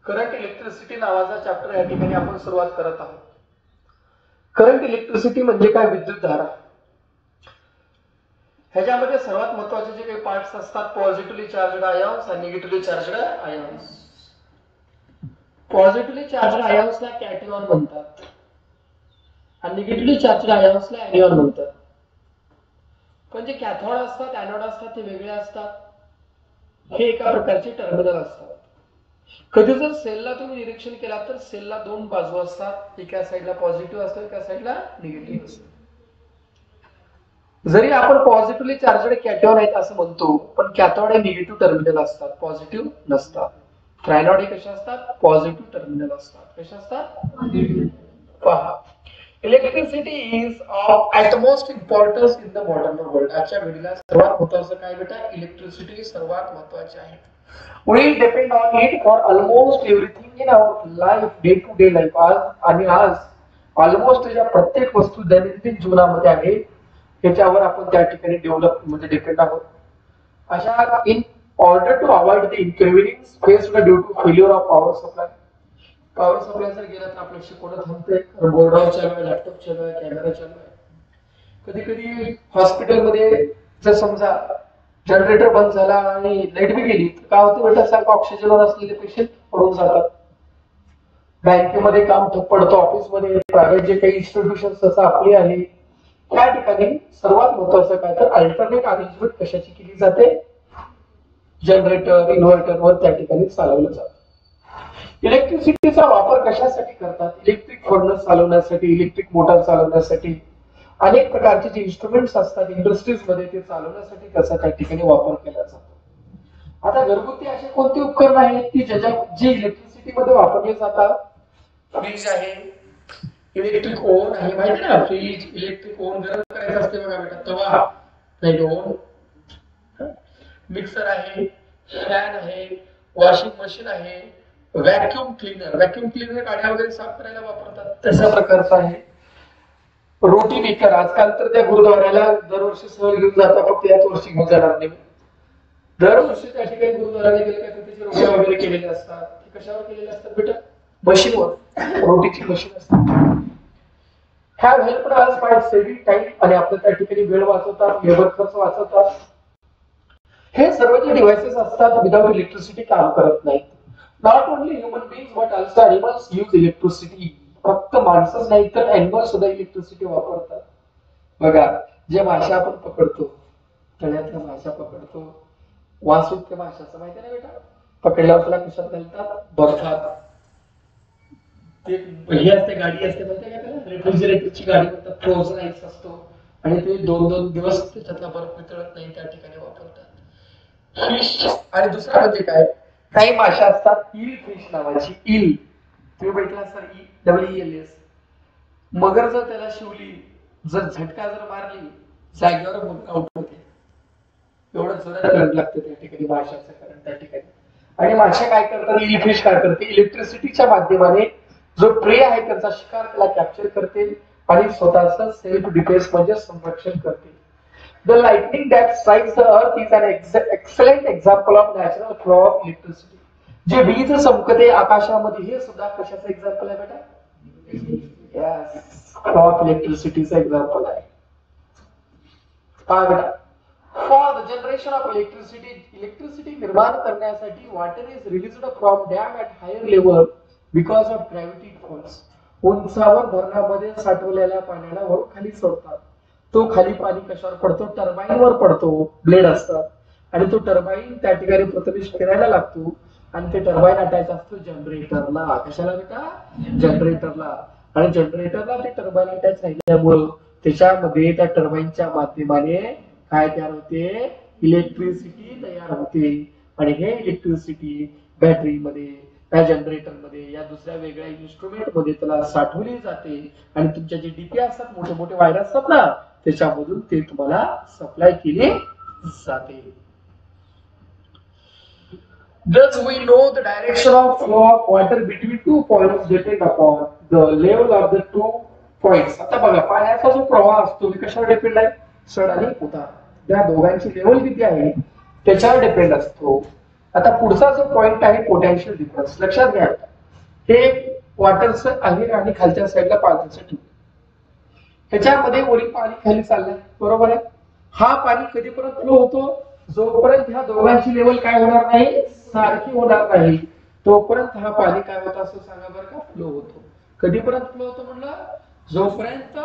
Current electricity नावाचा chapter या ठिकाणी आपण सुरुवात करत आहोत. करंट इलेक्ट्रिसिटी म्हणजे काय? विद्युत धारा. ह्याच्यामध्ये सर्वात महत्त्वाचे जे काही पार्ट्स असतात, पॉझिटिव्हली चार्जड आयॉन्स आणि negatively charged ions. Positively charged आयॉन्सला कॅटियन म्हणतात आणि निगेटिव्हली चार्जड आयॉन्सला एनियन म्हणतात. पण जे कॅथोड असतात, एनोड असतात ते वेगळे असतात. हे एका प्रकारचे टर्मिनल असतात. कधी जर सेलला तुम्ही निरीक्षण केला तर सेलला दोन बाजू असतात, एका साईडला पॉझिटिव्ह असतो, एका साईडला निगेटिव्ह असतो. जरी आपण पॉझिटिव्हली चार्जड कॅटॉन आहेत असं म्हणतो, पण कॅथोड हे निगेटिव्ह टर्मिनल असतात, पॉझिटिव्ह नसतात. एनोड हे कसे असतात? पॉझिटिव्ह टर्मिनल असतात. कसे असतात? पहा, electricity is of utmost importance in the modern world. आजच्या घडीला सर्वात महत्त्वाचं काय बेटा? इलेक्ट्रिसिटी सर्वात महत्त्वाची आहे. We depend on it for almost everything in our life, day to day life. आज ऑलमोस्ट ज्या प्रत्येक वस्तू दैनंदिन जीवनामध्ये आहे त्याच्यावर आपण त्या ठिकाणी डेव्हलप म्हणजे डिपेंड आहोत. अशा in order to avoid the inconvenience faced due to failure of power supply. Power supply जर गेला तर आपलं शिकवणं थांबतंय, बोर्डावर चालू आहे, लॅपटॉप चालू आहे, कॅमेरा चालू आहे. कधी कधी हॉस्पिटलमध्ये जर समजा जनरेटर बंद झाला आणि लाईट बी गेली तर काय होतं बेटा? सारखं ऑक्सिजनवर असलेले पेशंट पडून जातात. बँकेमध्ये काम ठप्प पडतं, ऑफिसमध्ये, प्रायव्हेट जे काही इन्स्टिट्यूशन्स असं आपली आहे त्या ठिकाणी सर्वात महत्वाचं काय तर अल्टरनेट अरेंजमेंट कशाची केली जाते? जनरेटर, इन्व्हर्टरवर त्या ठिकाणी चालवलं जातं. इलेक्ट्रिसिटीचा वापर कशासाठी करतात? इलेक्ट्रिक फर्नस चालवण्यासाठी, इलेक्ट्रिक मोटर चालवण्यासाठी, अनेक प्रकारचे जे इन्स्ट्रुमेंट्स असतात इंडस्ट्रीज मध्ये ते चालवण्यासाठी त्याचा त्या ठिकाणी वापर केला जातो. आता घरगुती असे कोणते उपकरण आहेत की जे इलेक्ट्रिसिटी मध्ये वापरले जातात? फ्रीज आहे, इलेक्ट्रिक ओव्हन आहे, माहिती ना? फ्रीज, इलेक्ट्रिक ओव्हन गरम करायचं असते बघा बेटा, तवा नाही ओव्हन. मिक्सर आहे, फॅन आहे, वॉशिंग मशीन आहे, व्हॅक्युम क्लीनर. व्हॅक्युम क्लीनर गाड्या वगैरे साफ करायला वापरतात, तशा प्रकारचा आहे. रोटी मेकर, आजकाल तर त्या गुरुद्वाराला दरवर्षी सहल घेऊन जातात, फक्त याच वर्षी घेऊन जाणार नाही. दरवर्षी त्या ठिकाणी गुरुद्वाराला गेले का त्याचे रोट्या वगैरे केलेले असतात. ते कशावर केलेले असतात बेटा? मशीनवर, रोटीची मशीन असते. Have helped us by saving time, आणि आपल्या त्या ठिकाणी वेळ वाचवतात, लेबर खर्च वाचवतात. हे सर्व जे डिव्हाइसेस असतात विदाउट इलेक्ट्रिसिटी काम करत नाहीत. Not only human beings but also animals use electricity. फक्त माणसंच नाही तर एनिमल सुद्धा इलेक्ट्रिसिटी वापरतात. बघा, जे माशा आपण पकडतो, तळ्यातल्या माशा पकडतो, वासुदेव माशाचं माहिती ना बेटा? पकडल्यावर त्याला कशात घालतात? बर्फात. ते हे असते, गाडी असते माहिती का त्याला? रेफ्रिजरेटरची गाडी म्हणतात, फ्रोझन आईस असतो आणि ते 2-2 दिवस त्याच्यातला बर्फ वितळत नाही, त्या ठिकाणी वापरतात. फिश. आणि दुसरा म्हणजे काय? काही माशा असतात ईल फिश नावाची, ईल. तुम्ही बघितला असाल, ELS. मगर जर त्याला शिवली, जर झटका जर मारली, जागेवर मगर आउट होते. एवढं जोरात करंट लागतं त्या ठिकाणी, माशाचं करंट त्या ठिकाणी. आणि मासे काय करतात? ईल फिश काय करते? इलेक्ट्रिसिटीच्या माध्यमाने जो प्रे आहे त्याचा शिकार त्याला कॅप्चर करते आणि स्वतःचं सेल्फ डिफेन्स म्हणजे संरक्षण करते. The lightning that strikes the earth is an excellent example of natural flow of electricity. जे वीज चमकते आकाशामध्ये, हे सुद्धा कशाचं एक्झाम्पल आहे बेटा? Yes, flow of electricity चं एक्झाम्पल आहे. बेटा, for the generation of electricity निर्माण करण्यासाठी water is released from dam at higher level because of gravity force. उंचावर धरणामध्ये साठवलेल्या पाण्याला वरून खाली सोडतात. तो खाली पाणी कशावर पडतो? टर्बाईनवर पडतो. ब्लेड असतात आणि तो टर्बाईन त्या ठिकाणी प्रथमेश फिरायला लागतो आणि ते टर्बाईन अटॅच असतो जनरेटरला. कशाला बेटा? जनरेटरला. आणि जनरेटरला ते टर्बाईन अटॅच राहिल्यामुळं त्याच्यामध्ये त्या टर्बाईनच्या माध्यमाने काय तयार होते? इलेक्ट्रिसिटी तयार होते. आणि हे इलेक्ट्रिसिटी बॅटरीमध्ये, त्या जनरेटरमध्ये, या दुसऱ्या वेगळ्या इन्स्ट्रुमेंट मध्ये त्याला साठवली जाते आणि तुमच्या जे डीपी असतात, मोठे मोठे वायर असतात ना, त्याच्यामधून ते तुम्हाला सप्लाय केली जाते. Thus we know the direction of flow of water between two points depend upon the level of the two points. आता बघा, पाण्याचा जो प्रवाह असतो तो कशावर डिपेंड आहे? चढ आणि उतार. त्या दोघांची लेवल किती आहे त्याच्यावर डिपेंड असतो. आता पुढचा जो पॉइंट आहे पोटेन्शियल डिफरन्स, लक्षात घ्या हे वॉटरचं आहे आणि खालच्या साईडला पाण्याचं ठिकाण, ह्याच्यामध्ये वरील पाणी खाली चाललंय, बरोबर आहे. हा पाणी कधीपर्यंत फ्लो होतो, जोपर्यंत ह्या दोघांची लेवल काय होणार नाही, सारखी होणार नाही, तोपर्यंत हा पाणी काय होतं असं सांगा बरं का, फ्लो होतो. कधीपर्यंत फ्लो होतो म्हणलं, जोपर्यंत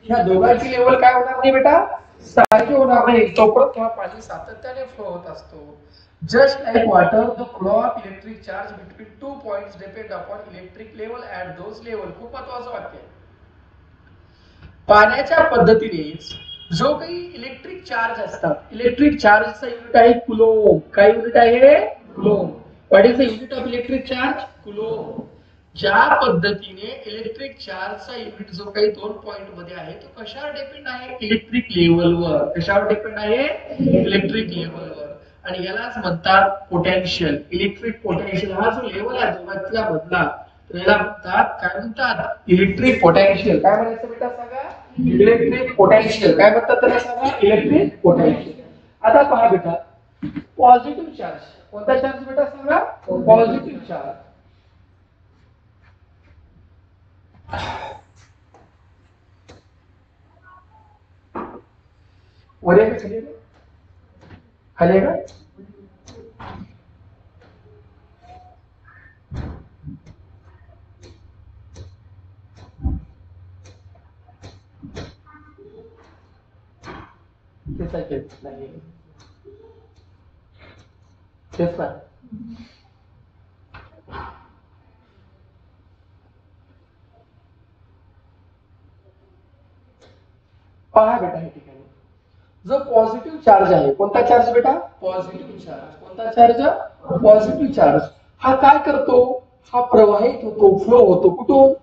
ह्या दोघांची लेवल काय होणार नाही बेटा, सारखी होणार नाही, तोपर्यंत हा पाणी सातत्याने फ्लो होत असतो. Just like water, the flow of electric charge between two points depend upon electric level at those level. खूप महत्वाचं वाक्य आहे. पाण्याच्या पद्धतीनेच जो काही इलेक्ट्रिक चार्ज असतात, इलेक्ट्रिक चार्जचा युनिट आहे कुलोम. काय युनिट आहे, coulomb. What is the unit of electric charge, coulomb. ज्या पद्धतीने इलेक्ट्रिक चार्जचा युनिट जो काही दोन पॉइंट मध्ये आहे तो कशावर डिपेंड आहे, इलेक्ट्रिक लेवलवर. कशावर डिपेंड आहे, इलेक्ट्रिक लेवलवर. आणि यालाच म्हणतात पोटेन्शियल. इलेक्ट्रिक पोटेन्शियल हा जो लेवल आहे दोघांच्या मधला, त्याला म्हणतात, काय म्हणतात, इलेक्ट्रिक पोटेन्शियल. काय म्हणायचं बेटा सांगा, इलेक्ट्रिक पोटेन्शियल. काय म्हणतात त्याला सांगा, इलेक्ट्रिक पोटेन्शियल. आता पहा बेटा, पॉझिटिव्ह चार्ज, कोणता चार्ज बेटा सांगा, पॉझिटिव्ह चार्ज. वर आहे का खाली आहे का? नाही तेच ना. पहा बेटा हे ठिकाणी जो पॉझिटिव्ह चार्ज आहे, कोणता चार्ज बेटा, पॉझिटिव्ह चार्ज. कोणता चार्ज, पॉझिटिव्ह चार्ज. हा काय करतो, हा प्रवाहित होतो, फ्लो होतो कुठून,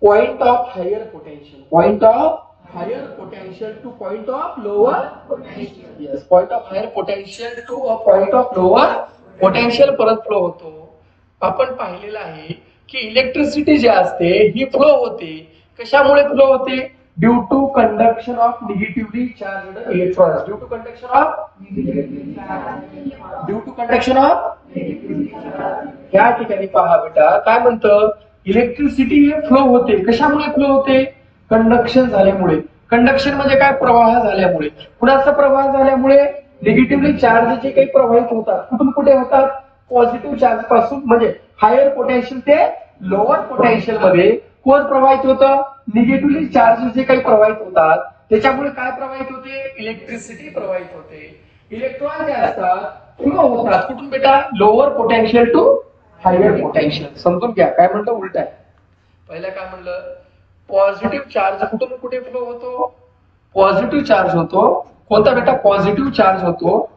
point of higher potential, point of higher potential to point of lower potential. Yes, point of higher potential to a point of lower potential परत फ्लो होतो. आपण पाहिलेलं आहे की इलेक्ट्रिसिटी जी असते ही फ्लो होते, कशामुळे फ्लो होते, due to conduction of negatively charged electrons. Due to conduction of, due to conduction of. या ठिकाणी पहा बेटा काय म्हणतं, इलेक्ट्रिसिटी हे फ्लो होते, कशामुळे फ्लो होते, कंडक्शन झाल्यामुळे. कंडक्शन म्हणजे काय, प्रवाह झाल्यामुळे. कुणाचा प्रवाह झाल्यामुळे, निगेटिव्हली चार्ज जे काही प्रवाहित होतात, कुठून कुठे होतात, पॉझिटिव्ह चार्ज पासून, म्हणजे हायर पोटेन्शियल ते लोअर पोटेन्शियल मध्ये कोण प्रवाहित होतं, निगेटिव्हली चार्ज जे काही प्रवाहित होतात, त्याच्यामुळे काय प्रवाहित होते, इलेक्ट्रिसिटी प्रवाहित होते. इलेक्ट्रॉन जे असतात फ्लो होतात कुठून बेटा, lower potential to higher potential. समजून घ्या काय म्हणलं, उलट आहे. पहिला काय म्हणलं, पॉझिटिव्ह चार्ज कुठून कुठे फ्लो होतो, पॉझिटिव्ह चार्ज होतो, कोणता बेटा, पॉझिटिव्ह चार्ज होतो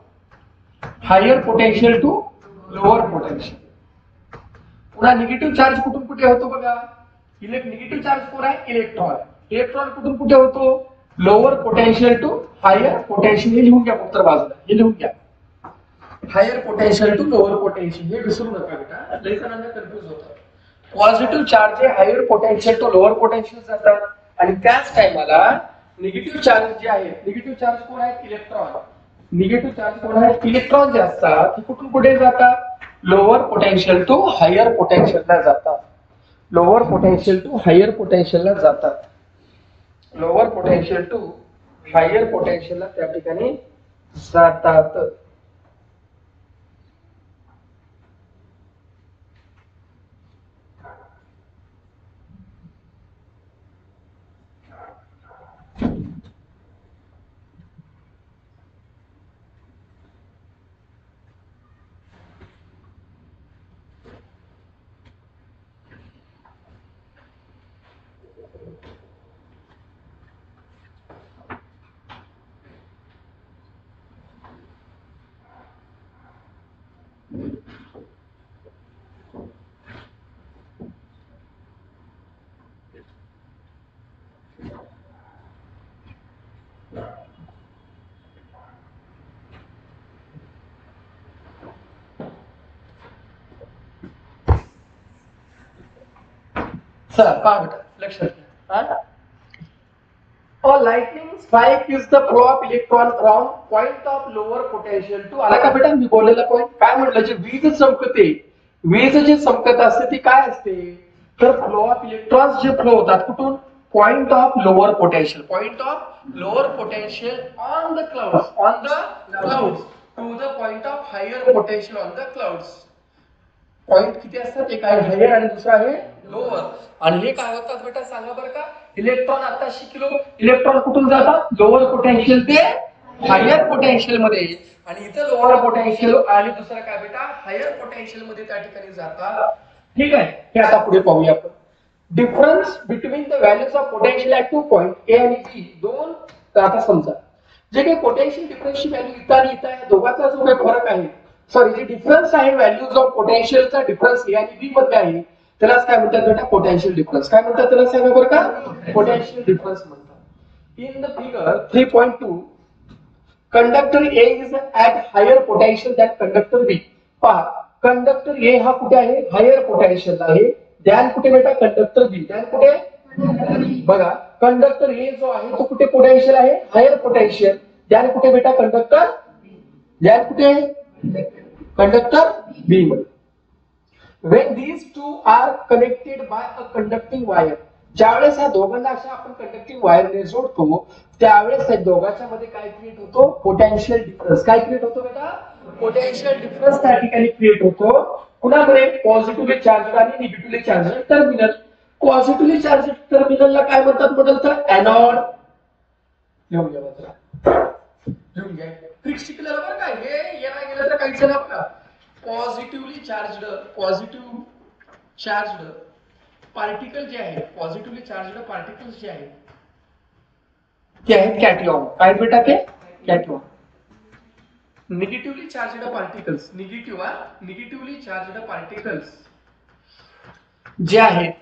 higher potential to lower potential. पुन्हा निगेटिव्ह चार्ज कुठून कुठे होतो बघा, निगेटिव्ह चार्ज कोण आहे, इलेक्ट्रॉन. इलेक्ट्रॉन कुठून कुठे होतो, lower potential to higher potential. हे लिहून घ्या उत्तर बाजूला, हे लिहून घ्या, higher potential to lower potential. हे विसरू नका बेटा, लई जणांना कन्फ्युज होतं. पॉझिटिव्ह चार्ज हे higher potential to lower potential जातात, आणि त्याच टाइमाला निगेटिव्ह चार्ज जे आहे, निगेटिव्ह चार्ज कोण आहे, इलेक्ट्रॉन. निगेटिव्ह चार्ज कोण आहे, इलेक्ट्रॉन जे असतात ते कुठून कुठे जातात, लोअर पोटेन्शियल टू हायर पोटेन्शियलला जातात. लोअर पोटेन्शियल टू हायर पोटेन्शियलला जातात. लोअर पोटेन्शियल टू हायर पोटेन्शियलला त्या ठिकाणी जातात. चला पहा बेटा, लक्षात घ्या. A lightning strike is the flow of electron from point of lower potential to आला का बेटा मी बोललेला पॉइंट काय म्हटलं जे वीज चमकते वीज जे चमकत असते ती काय असते तर फ्लो ऑफ इलेक्ट्रॉन्स जे फ्लो होतात कुठून point of lower potential on the clouds to the point of higher potential on the clouds point किती असतात एक आहे हायर आणि दुसरा आहे लोअर आणि हे काय होतात बेटा सांगा बरं का इलेक्ट्रॉन आता शिकलो इलेक्ट्रॉन कुठून जातात लोअर पोटेन्शियल ते हायर पोटेन्शियल मध्ये आणि इथं लोअर पोटेन्शियल आणि दुसरा काय बेटा हायर पोटेन्शियल मध्ये त्या ठिकाणी जातात ठीक आहे हे आता पुढे पाहूया आपण difference between the values of potential at two point A आणि बी दोन तर आता समजा जे काही पोटेन्शियल डिफरन्सची व्हॅल्यू इथं आणि इथं आहे दोघांचा जो काही फरक आहे सॉरी जे डिफरन्स आहे व्हॅल्यूज ऑफ पोटेन्शियलचा डिफरन्स ए आणि बी मध्ये आहे त्यालाच काय म्हणतात बेटा पोटेन्शियल डिफरन्स काय म्हणतात त्याला सांगा बरं का पोटेन्शियल डिफरन्स म्हणतात in the figure 3.2 conductor A is at higher potential than conductor B पहा कंडक्टर ए हा कुठे आहे हायर पोटेन्शियल आहे ध्यान कुठे बेटा कंडक्टर बी ध्यान कुठे बघा कंडक्टर ए जो आहे तो कुठे पोटेन्शियल आहे हायर पोटेन्शियल ध्यान कुठे बेटा कंडक्टर ध्यान कुठे कंडक्टर बी मध्ये when these two are connected by a conducting wire ज्यावेळेस ह्या दोघांना अशा आपण कंडक्टिंग वायरने जोडतो त्यावेळेस त्या दोघांच्या मध्ये काय क्रिएट होतो पोटेन्शियल डिफरन्स काय क्रिएट होतो बेटा पोटेन्शियल डिफरन्स त्या ठिकाणी क्रिएट होतो कुणामध्ये पॉझिटिव्हली चार्ज आणि negatively charge terminal positively charge टर्मिनलला काय म्हणतात म्हटलं तर एनोड लिहून घ्या बघा लिहून घ्या ट्रिक्स शिकलेलं बरं का हे येणार गेलं तर काहीच नाही बघा पॉझिटिव्हली चार्जड पार्टिकल जे आहेत पॉझिटिव्हली चार्जड पार्टिकल्स जे आहेत ते आहेत कॅटियॉन काय बेटा ते कॅटियॉन निगेटिव्हली चार्जड पार्टिकल्स जे आहेत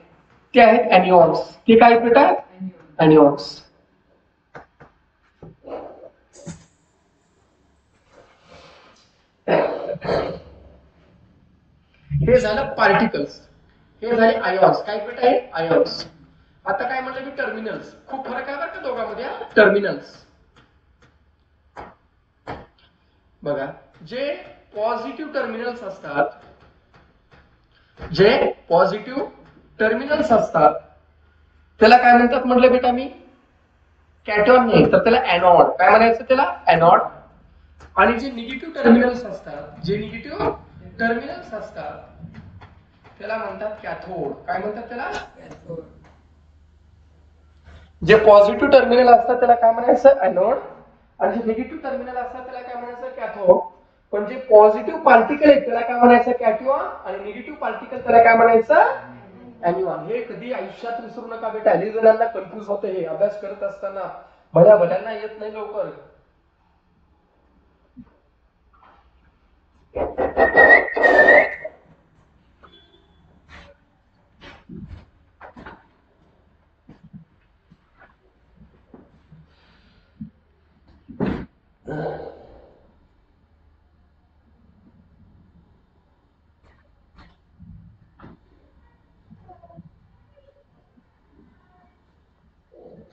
ते आहेत एनियॉन्स ते काय बेटा एनियॉन्स हे झालं पार्टिकल्स हे झाले आयॉन्स काय बेटा आहे आयॉन्स आता काय म्हटलं मी टर्मिनल्स खूप फरक आहे बरं का दोघांमध्ये टर्मिनल्स बघा जे पॉझिटिव्ह टर्मिनल्स असतात त्याला काय म्हणतात म्हटलं बेटा मी कॅटॉन नाही तर त्याला एनोड काय म्हणायचं त्याला एनोड आणि जे निगेटिव्ह टर्मिनल्स असतात त्याला म्हणतात कॅथोड काय म्हणतात त्याला जे पॉझिटिव्ह टर्मिनल असतात त्याला काय म्हणायचं एनोड आणि जे निगेटिव्ह टर्मिनल असतात त्याला काय म्हणायचं कॅथोड पण जे पॉझिटिव्ह पार्टिकल आहेत त्याला काय म्हणायचं कॅटियॉन आणि निगेटिव्ह पार्टिकल त्याला काय म्हणायचं एनियॉन हे कधी आयुष्यात विसरू नका बेटा अनेक जणांना कन्फ्युज होतं हे अभ्यास करत असताना भल्याभल्यांना येत नाही लवकर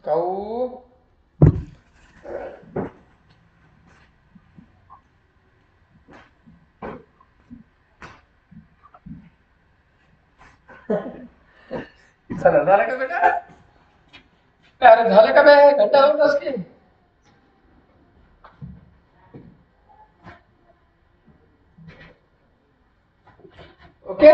काऊ चला झालं का बेटा अरे झालं का बे घंटा लावून की ओके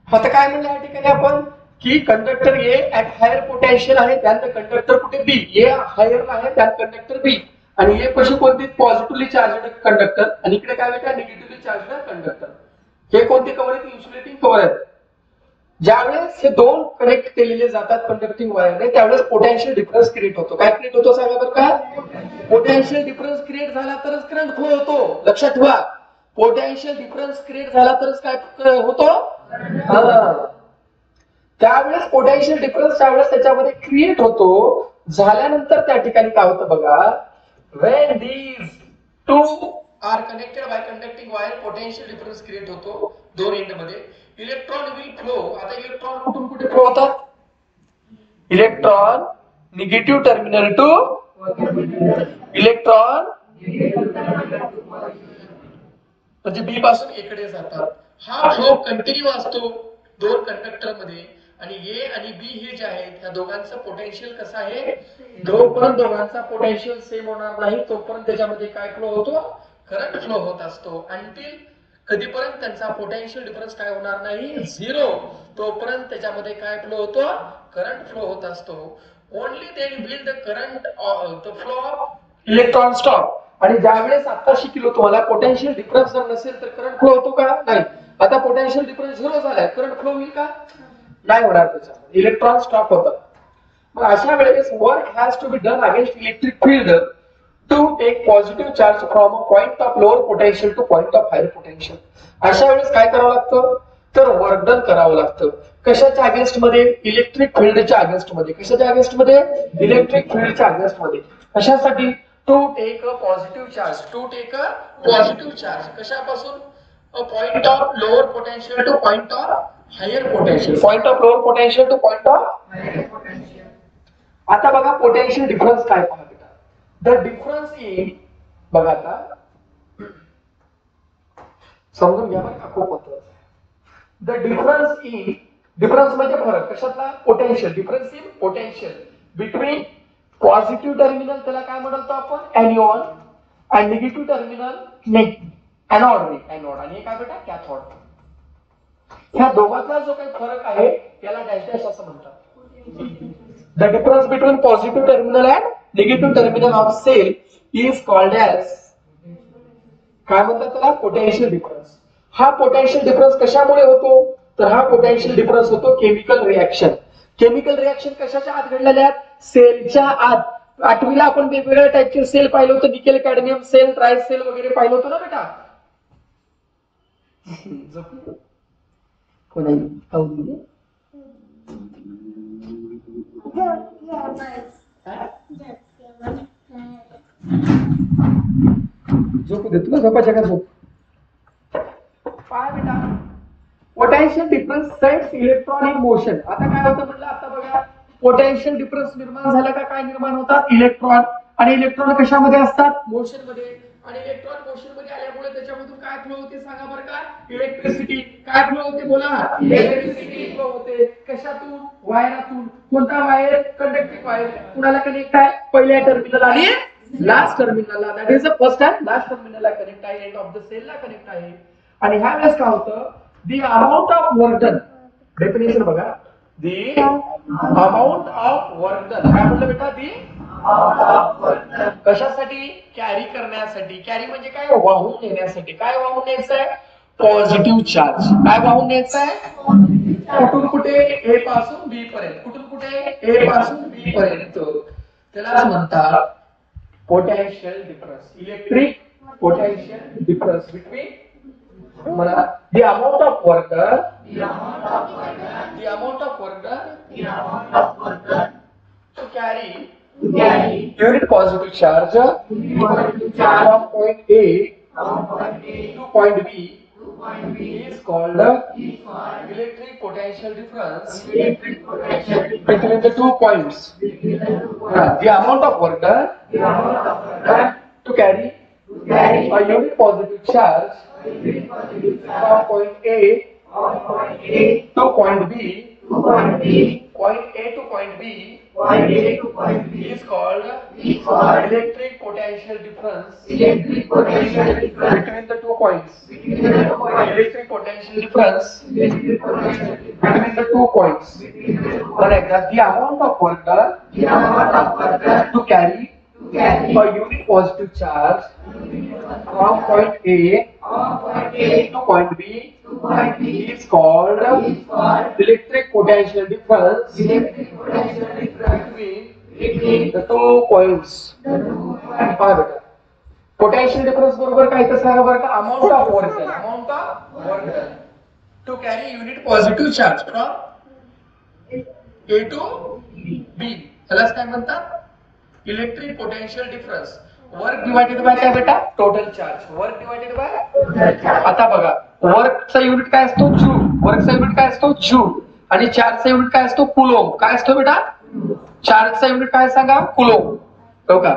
आता काय म्हणलं या ठिकाणी आपण की conductor A at higher potential आहे त्यानंतर कंडक्टर कुठे बी ए हायर आहे त्यात कंडक्टर बी आणि ए कशी कोणती पॉझिटिव्हली चार्जड कंडक्टर आणि इकडे काय बेटा निगेटिव्हली चार्जड कंडक्टर हे कोणते कव्हर आहेत इन्सुलेटिंग कव्हर आहेत ज्यावेळेस हे दोन कनेक्ट केलेले जातात कंडक्टिंग वायरने त्यावेळेस पोटेन्शियल डिफरन्स क्रिएट होतो काय क्रिएट होतो सांगा बरं का पोटेन्शियल डिफरन्स क्रिएट झाला तरच करंट फ्लो होतो लक्षात ठेवा पोटेन्शियल डिफरन्स क्रिएट झाला तरच काय होतो त्यावेळेस पोटेन्शियल डिफरन्स त्यावेळेस त्याच्यामध्ये क्रिएट होतो झाल्यानंतर त्या ठिकाणी काय होतं बघा when these two are connected by conducting wire potential difference create होतो दोन एंड मध्ये इलेक्ट्रॉन विल फ्लो. आता इलेक्ट्रॉन कुठून कुठे फ्लो होतात? Electron negative terminal two electron म्हणजे बी पासून ए कडे जातात. हा फ्लो कंटिन्यू असतो दोन कंडक्टर मध्ये. आणि ए आणि बी हे जे आहेत त्या दोघांचं पोटेन्शियल कसं आहे? जोपर्यंत दोघांचा पोटेन्शियल सेम होणार नाही तोपर्यंत त्याच्यामध्ये काय फ्लो होतो? करंट फ्लो होत असतो. अंटिल कधीपर्यंत त्यांचा पोटेन्शियल डिफरन्स काय होणार नाही? झिरो, तोपर्यंत त्याच्यामध्ये काय फ्लो होतो? करंट फ्लो होत असतो. Only then will the current the flow of electron stop. आणि ज्यावेळेस आता शिकलो तुम्हाला पोटेन्शियल डिफरन्स जर नसेल तर करंट फ्लो होतो का? नाही. आता पोटेन्शियल डिफरन्स झिरो झालाय, करंट फ्लो होईल का? नाही होणार. त्याच्यामध्ये इलेक्ट्रॉन स्टॉप होतात. मग अशा वेळेस work has to be done against electric field to take positive charge from a point of lower potential to point of higher potential. अशा वेळेस काय करावं लागतं? तर वर्क डन करावं लागतं. कशाच्या अगेन्स्ट मध्ये? इलेक्ट्रिक फील्डच्या अगेन्स्ट मध्ये. कशाच्या अगेन्स्ट मध्ये? इलेक्ट्रिक फील्डच्या अगेन्स्ट मध्ये. कशासाठी? To take a positive charge. To take a positive charge कशापासून? A point of lower potential to point of higher potential. Point of lower potential to point of higher potential. आता बघा potential difference काय पहा बेटा. The difference in बघा आता समजून घ्या बरं का, खूप महत्त्वाचं आहे. द डिफरन्स इन, डिफरन्स म्हणजे फरक कशातला? Potential. Difference in potential between positive terminal त्याला काय म्हणतो आपण? एनिऑन. आणि निगेटिव्ह टर्मिनल एनोड. एनोड आणि हे काय बेटा? कॅथोड. ह्या दोघांचा जो काही फरक आहे त्याला डॅश डॅश असं म्हणतात. The difference between positive terminal and negative terminal of cell is called as काय म्हणतात त्याला? Potential difference. हा पोटेन्शियल डिफरन्स कशामुळे होतो? तर हा पोटेन्शियल डिफरन्स होतो केमिकल रिएक्शन. केमिकल रिएक्शन कशाच्या आत घडलेल्या आहेत? सेलच्या आत. आठवीला आपण वेगवेगळ्या टाईपचे सेल पाहिलं होतं. Nickel cadmium cell, dry cell वगैरे पाहिलं होतं ना बेटा? झोपू दे तुला, झोपायच्या का? झोप. काय बेटा? Potential difference sets electron in motion. आता काय होतं म्हटलं? आता बघा पोटेन्शियल डिफरन्स निर्माण झाला का? काय निर्माण होतात? इलेक्ट्रॉन. आणि इलेक्ट्रॉन कशामध्ये असतात? मोशन मध्ये. आणि इलेक्ट्रॉन मोशन मध्ये आल्यामुळे त्याच्यामधून काय फ्लो होते सांगा बरं का? इलेक्ट्रिसिटी. काय फ्लो होते बोला? इलेक्ट्रिसिटी फ्लो होते. कशातून? वायरातून. कोणता वायर? Conductive wire. कुणाला कनेक्ट आहे? पहिल्या टर्मिनल आणि लास्ट टर्मिनलला. That is the first and last टर्मिनलला कनेक्ट आहे. एंड ऑफ द सेलला कनेक्ट आहे. आणि ह्या वेळेस काय होतं? The amount of work done. Definition बघा. The amount of work done. काय म्हटलं बेटा? दी कशासाठी? कॅरी करण्यासाठी. कॅरी म्हणजे काय? वाहून नेण्यासाठी. काय वाहून न्यायचं आहे? Positive charge. काय वाहून न्यायचं आहे? कुठून कुठे? ए पासून बी पर्यंत. कुठून कुठे? ए पासून बी पर्यंत. त्यालाच म्हणतात potential difference. Electric potential difference between मला the amount of work done, the amount of work done to carry unit positive charge from point A to point B is called electric potential difference between the 2 points. The amount of work done to carry a unit positive charge from point A to point B, point A to point B is called electric potential difference between the 2 points. Electric potential difference between the 2 points. Correct. That's the amount of work done to carry a unit positive charge from point A to point B is called electric potential difference between the 2 points. Potential difference बरोबर काय तर सांगा बरं का? amount of work done to carry unit positive charge from A to B. त्यालाच काय म्हणतात? Electric potential difference. Work divided by काय बेटा total charge. Work divided by. आता बघा वर्कचा युनिट काय असतो जूल. वर्कचा युनिट काय असतो जूल. आणि चार्जचा युनिट काय असतो कुलोम. काय असतो बेटा चार्जचा युनिट काय सांगा कुलोम. बघा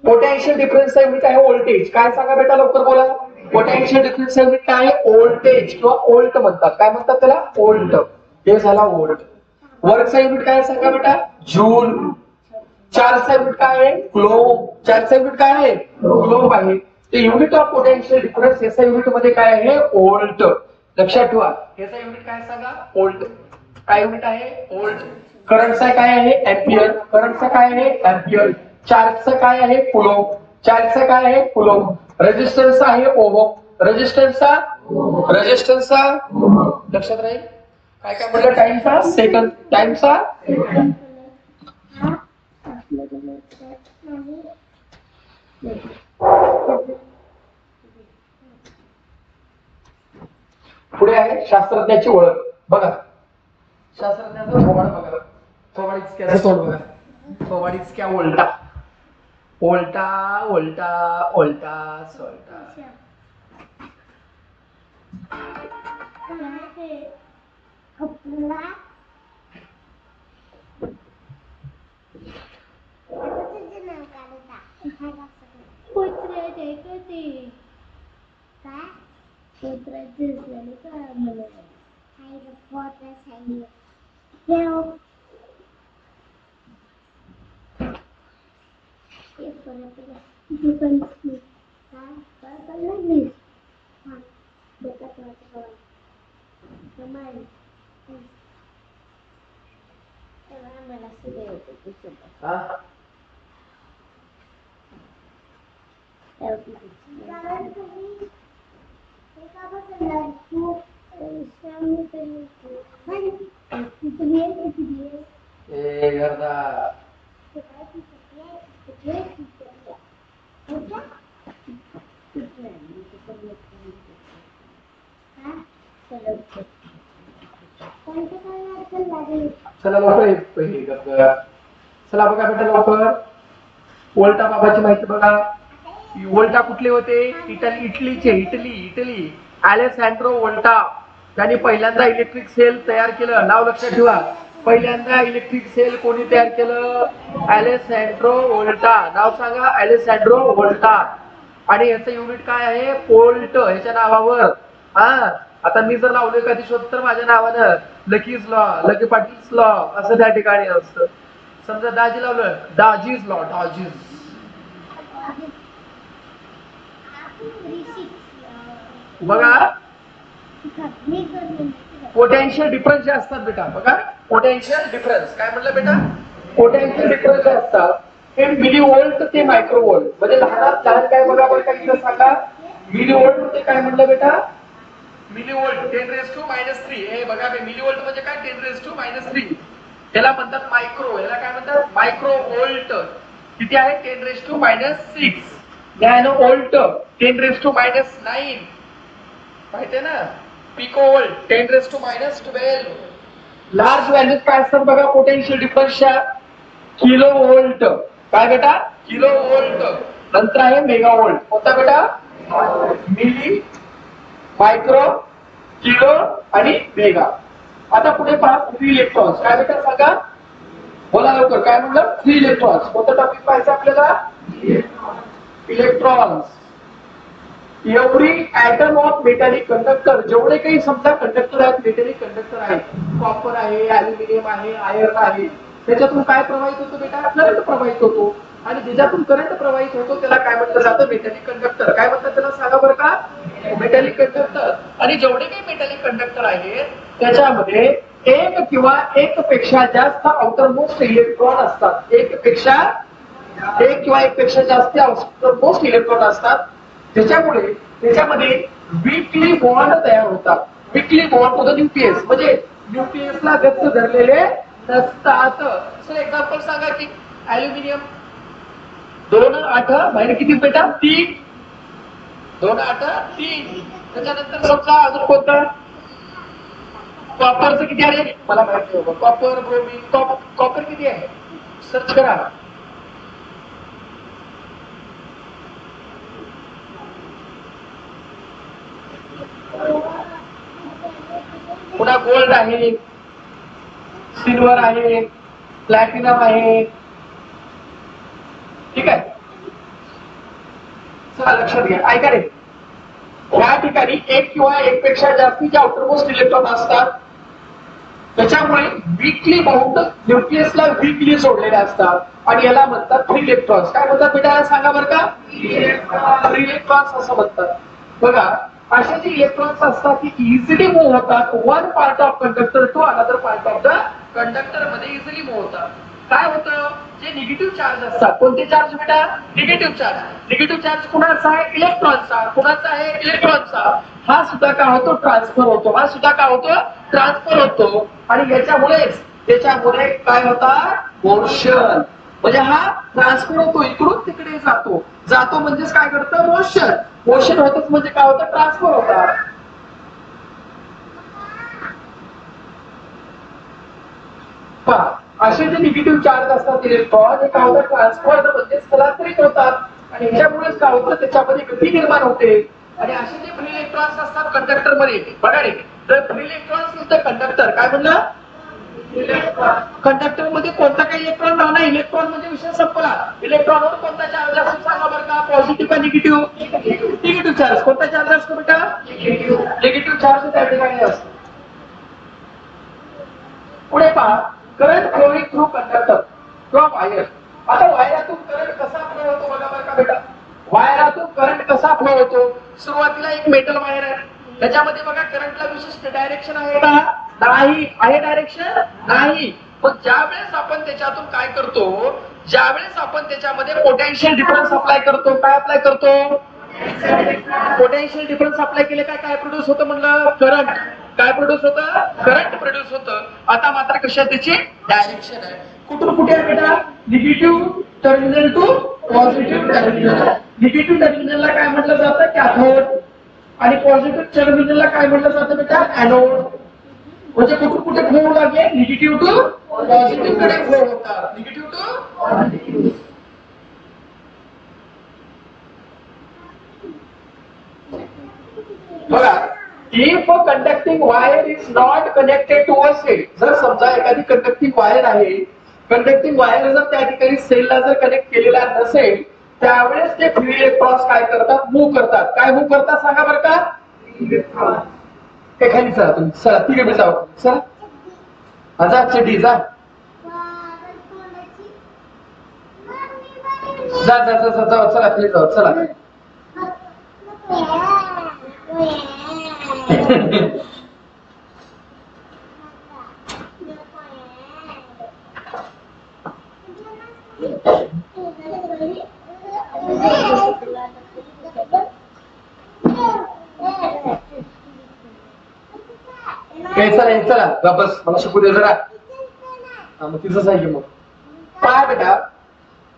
पोटेन्शियल डिफरन्सचा युनिट आहे व्होल्टेज. काय सांगा बेटा लवकर बोला. पोटेन्शियल डिफरन्सचा युनिट काय आहे व्होल्टेज किंवा व्होल्ट म्हणतात. काय म्हणतात त्याला व्होल्ट. हे झाला व्होल्ट. वर्कचा युनिट काय सांगा बेटा जूल. चार्जचा युनिट काय आहे कुलोम. चार्जचा युनिट काय आहे कुलोम आहे. ते युनिट ऑफ पोटेन्शियल डिफरन्स याचा युनिट मध्ये काय आहे व्होल्ट. लक्षात ठेवा याचा युनिट काय सांगा व्होल्ट. काय युनिट आहे व्होल्ट. करंटचा काय आहे एम्पियर. करंटचा काय आहे एम्पियर. चार्जचा काय आहे कुलोम. चार्जचा काय आहे कुलोम. रेजिस्टन्सचा आहे ओहम. रेजिस्टन्सचा लक्षात राहील. काय काय म्हटलं टाइमचा सेकंद. टाइमचा पुढे आहे शास्त्रज्ञाची ओळख. बघा शास्त्रज्ञाचं थोबाड बघा. थोबाडीच क्या तोंड बघा. थोबाडीच क्या उलटा उलटा उलटा उलटा सोलटा. चला लवकर. चला बघा बेटा लवकर. वोल्टा बाबाची माहिती बघा. वोल्टा कुठले होते इटलीचे. इटली अलेसॅन्ड्रो वोल्टा. त्यांनी पहिल्यांदा इलेक्ट्रिक सेल तयार केलं. नाव लक्षात ठेवा. पहिल्यांदा इलेक्ट्रिक सेल कोणी तयार केलं अलेसॅन्ड्रो वोल्टा. नाव सांगा अलेसॅन्ड्रो वोल्टा. आणि याचं युनिट काय आहे वोल्ट ह्याच्या नावावर. आता मी जर लावले कधी शोध तर माझ्या नावानं लकीज लॉ लकी पाटील्स लॉ असं त्या ठिकाणी असतं. समजा दाजी लावलं दाजीज लॉ. दाजीज बघा पोटेन्शियल डिफरन्स जे असतात बेटा. बघा पोटेन्शियल डिफरन्स काय म्हटलं बेटा पोटेन्शियल डिफरन्स जे असतात ते मिली व्होल्ट ते मायक्रो व्होल्ट. म्हणजे लहानात लहान काय बघा बरं का इथं सांगा. मिली व्होल्ट ते काय म्हटलं बेटा मिली व्होल्ट 10⁻³ हे बघा मिली व्होल्ट म्हणजे काय 10⁻³ याला म्हणतात मायक्रो. याला काय म्हणतात मायक्रो व्होल्ट. किती आहे 10⁻⁻⁶. नॅनो व्होल्ट 10⁻⁹ माहितीये ना. Pico volt 10⁻12. लार्ज व्हॅल्यूज काय असतात बघा पोटेन्शियल डिफरन्सच्या किलो व्होल्ट. काय बेटा किलो व्होल्ट. नंतर आहे मेगा व्होल्ट. कोणता बेटा मिली मायक्रो किलो आणि मेगा. आता पुढे पहा 3 इलेक्ट्रॉन्स. काय बेटा सांगा बोला लवकर. काय म्हणलं 3 इलेक्ट्रॉन्स. कोणता टॉपिक पाहायचा आपल्याला electrons. Every atom of metallic conductor. जेवढे काही समजा कंडक्टर आहेत मेटॅलिक कंडक्टर आहेत. कॉपर आहे अल्युमिनियम आहे आयर्न आहे. त्याच्यातून काय प्रवाहित होतो बेटा करंट प्रवाहित होतो. आणि ज्याच्यातून करंट प्रवाहित होतो त्याला काय म्हटलं जातं मेटॅलिक कंडक्टर. काय म्हणतात त्याला सांगा बरं का मेटॅलिक कंडक्टर. आणि जेवढे काही मेटॅलिक कंडक्टर आहेत त्याच्यामध्ये एक किंवा एक पेक्षा जास्त आउटर मोस्ट इलेक्ट्रॉन असतात. एक किंवा एक पेक्षा जास्त आउटर मोस्ट इलेक्ट्रॉन असतात. त्याच्यामुळे त्याच्यामध्ये वीकली बॉन्ड तयार होतात. Weakly bond to the nucleus. म्हणजे न्यूक्लियसला गच्च धरलेले नसतात. एक्झाम्पल सांगा की अल्युमिनियम 2 8 बाहेर किती बेटा 3. 2 8 3. त्याच्यानंतर समजा अजून कोणतं कॉपरचं किती आहे मला माहिती आहे. कॉपर ब्रोमिन कॉपर किती आहे सर्च करा. पुन्हा गोल्ड आहे, सिल्वर आहे, प्लॅटिनम आहे. ठीक आहे, चला लक्षात घ्या. ऐका रे, या ठिकाणी एक किंवा एक पेक्षा जास्तीचे आउटरमोस्ट इलेक्ट्रॉन असतात. त्याच्यामुळे वीकली बाउंड न्यूक्लियसला वीकली जोडलेले असतात आणि याला म्हणतात फ्री इलेक्ट्रॉन्स. काय म्हणतात बेटा, सांगा बरं का? फ्री इलेक्ट्रॉन्स असं म्हणतात. बघा, असे जे इलेक्ट्रॉन्स असतात की इझिली मूव्ह होतात one part of conductor to another part of the conductor मध्ये इझिली मूव्ह होतात. काय होतं, जे निगेटिव्ह चार्ज असतात, कोणते चार्ज बेटा? Negative charge. निगेटिव्ह चार्ज कुणाचा आहे? इलेक्ट्रॉनचा. कुणाचा आहे? इलेक्ट्रॉनचा. हा सुद्धा काय होतो? ट्रान्सफर होतो. हा सुद्धा काय होतो? ट्रान्सफर होतो. आणि त्याच्यामुळे काय होता? मोशन. म्हणजे हा ट्रान्सफर होतो, इकडून तिकडे जातो. जातो म्हणजेच काय करतं? मोशन. मोशन होतच म्हणजे काय होतं? ट्रान्सफर होतात. असे जे निगेटिव्ह चार्ज असतात इलेक्ट्रॉन, हे काय होतं? ट्रान्सफर म्हणजे स्थलांतरित होतात आणि ह्याच्यामुळेच काय होतं? त्याच्यामध्ये गती निर्माण होते. आणि असे जे फ्री इलेक्ट्रॉन्स असतात कंडक्टर मध्ये, बघा रे, तर free electrons is the conductor. काय म्हणलं? कंडक्टर मध्ये कोणता काही इलेक्ट्रॉन नाही. इलेक्ट्रॉन म्हणजे विषय संपला. इलेक्ट्रॉनवर कोणता चार्ज असतो सांगा बरं का? पॉझिटिव्ह का निगेटिव्ह? Negative charge. कोणता चार्ज असतो बेटा? निगेटिव्ह चार्ज त्या ठिकाणी असतो. पुढे पहा, करंट फ्लोइंग थ्रू कंडक्टर किंवा वायर. आता वायरातून करंट कसा फ्लो होतो बघा बरं का बेटा? वायरातून करंट कसा फ्लो होतो? सुरुवातीला एक मेटल वायर आहे, त्याच्यामध्ये बघा करंटला विशिष्ट डायरेक्शन आहे का? नाही. आहे डायरेक्शन? नाही. पण ज्यावेळेस आपण त्याच्यातून काय करतो, ज्यावेळेस आपण त्याच्यामध्ये पोटेन्शियल डिफरन्स अप्लाय करतो, काय अप्लाय करतो? पोटेन्शियल डिफरन्स अप्लाय केले काय काय प्रोड्यूस होतं म्हणलं? करंट. काय प्रोड्यूस होतं? करंट प्रोड्यूस होतं. आता मात्र कशा त्याची डायरेक्शन आहे, कुठून कुठे आहे बेटा? Negative terminal to positive terminal. Negative टर्मिनलला काय म्हटलं जातं? कॅथोड. आणि पॉझिटिव्ह टर्मिनलला काय म्हटलं जातं बेटा? एनोड. म्हणजे कुठून कुठे फ्लो होऊ लागले? निगेटिव्ह टू पॉझिटिव्ह कडे फ्लो होतात. Negative to positive. बघा, if a conducting wire is not connected to a cell, जर समजा एखादी कंडक्टिंग वायर आहे, कंडक्टिंग वायर जर त्या ठिकाणी सेलला जर कनेक्ट केलेला नसेल, त्यावेळेस ते फ्री इलेक्ट्रॉन्स काय करतात? मूव्ह करतात. काय मूव्ह करतात सांगा बरं का? खाली चला, तुम्ही चला, तिघे बी जाऊ. चला जा, चिडी जा जा जा जा जा जाऊ, चला खाली जाऊ, चला. चला बस, मला शिकू दे जरा. मग तिथंच आहे की मग काय बेटा,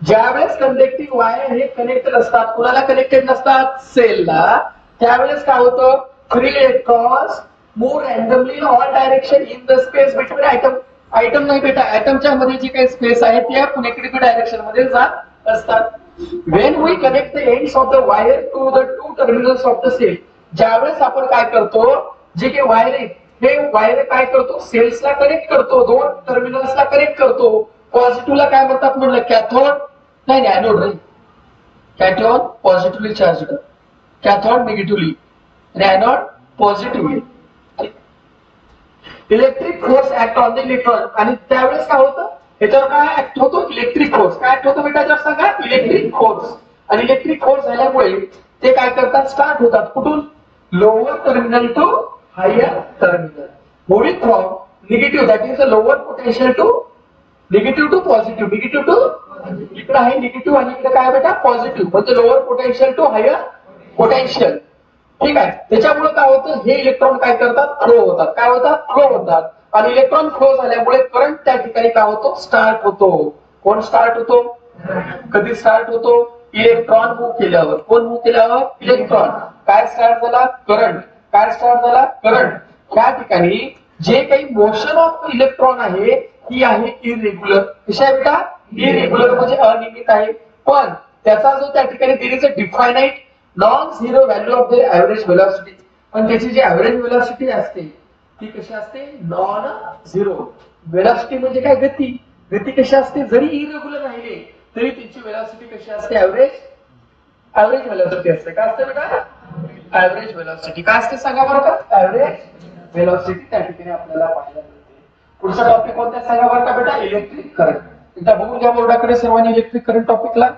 ज्यावेळेस कंडक्टिंग वायर हे कनेक्टेड असतात, कुणाला कनेक्टेड नसतात? सेलला. त्यावेळेस काय होतं? Free electrons move randomly in all direction in the space between atom. Atom नाही बेटा, ॲटमच्या मध्ये जी काही स्पेस आहे त्या कनेक्टेड डायरेक्शन मध्ये जात असतात. When we connect the ends of the wire to the two terminals of the cell, ज्यावेळेस आपण काय करतो, जे काही वायर आहे हे वायर काय करतो? सेल्सला कनेक्ट करतो, दोन टर्मिनल्सला कनेक्ट करतो. पॉझिटिव्हला काय म्हणतात म्हणलं? कॅथोड. नाही anode ray. Cathode positively charged, cathode negatively, anode positively. Electric force act on the electron. आणि त्यावेळेस काय होतं? याच्यावर काय ऍक्ट होतो? Electric force. काय ऍक्ट होतो बेटा? जर सांगा, इलेक्ट्रिक फोर्स. आणि इलेक्ट्रिक फोर्स झाल्यामुळे ते काय करतात? स्टार्ट होतात. कुठून? Lower terminal to higher terminal, moving from negative, that is a lower potential to negative to positive. Negative to इकडे आहे निगेटिव्ह आणि इकडे काय बेटा? पॉझिटिव्ह. म्हणजे lower potential to higher potential. ठीक आहे. त्याच्यामुळे काय होतं? हे इलेक्ट्रॉन काय करतात? फ्लो होतात. काय होतात? फ्लो होतात. आणि इलेक्ट्रॉन फ्लो झाल्यामुळे करंट त्या ठिकाणी काय होतो? स्टार्ट होतो. कोण स्टार्ट होतो? कधी स्टार्ट होतो? इलेक्ट्रॉन मूव्ह केल्यावर. कोण मूव्ह केल्यावर? इलेक्ट्रॉन. काय स्टार्ट झाला? करंट. काय स्टार्ट झाला? करंट. त्या ठिकाणी जे काही मोशन ऑफ इलेक्ट्रॉन आहे ती आहे इरेग्युलर. कशा आहे बेटा? इरेग्युलर म्हणजे अनियमित आहे. पण त्याचा जो त्या ठिकाणी there is a definite non zero value of their average velocity. पण त्याची जी ऍव्हरेज व्हेलॉसिटी असते ती कशी असते नॉन झिरो. वेलॉसिटी म्हणजे काय गती. गती कशी असते जरी इरेग्युलर राहिले तरी त्यांची वेलॉसिटी कशी असते ऍव्हरेज वेलॉसिटी असते. काय असते बेटा ऍव्हरेज वेलॉसिटी. काय असते सांगा बरं का ऍव्हरेज वेलॉसिटी त्या ठिकाणी आपल्याला पाहायला मिळते. पुढचा टॉपिक कोणता सांगा बरं का बेटा इलेक्ट्रिक करंट. एकदा बघून घ्या बोर्डाकडे सर्वांनी इलेक्ट्रिक करंट टॉपिकला.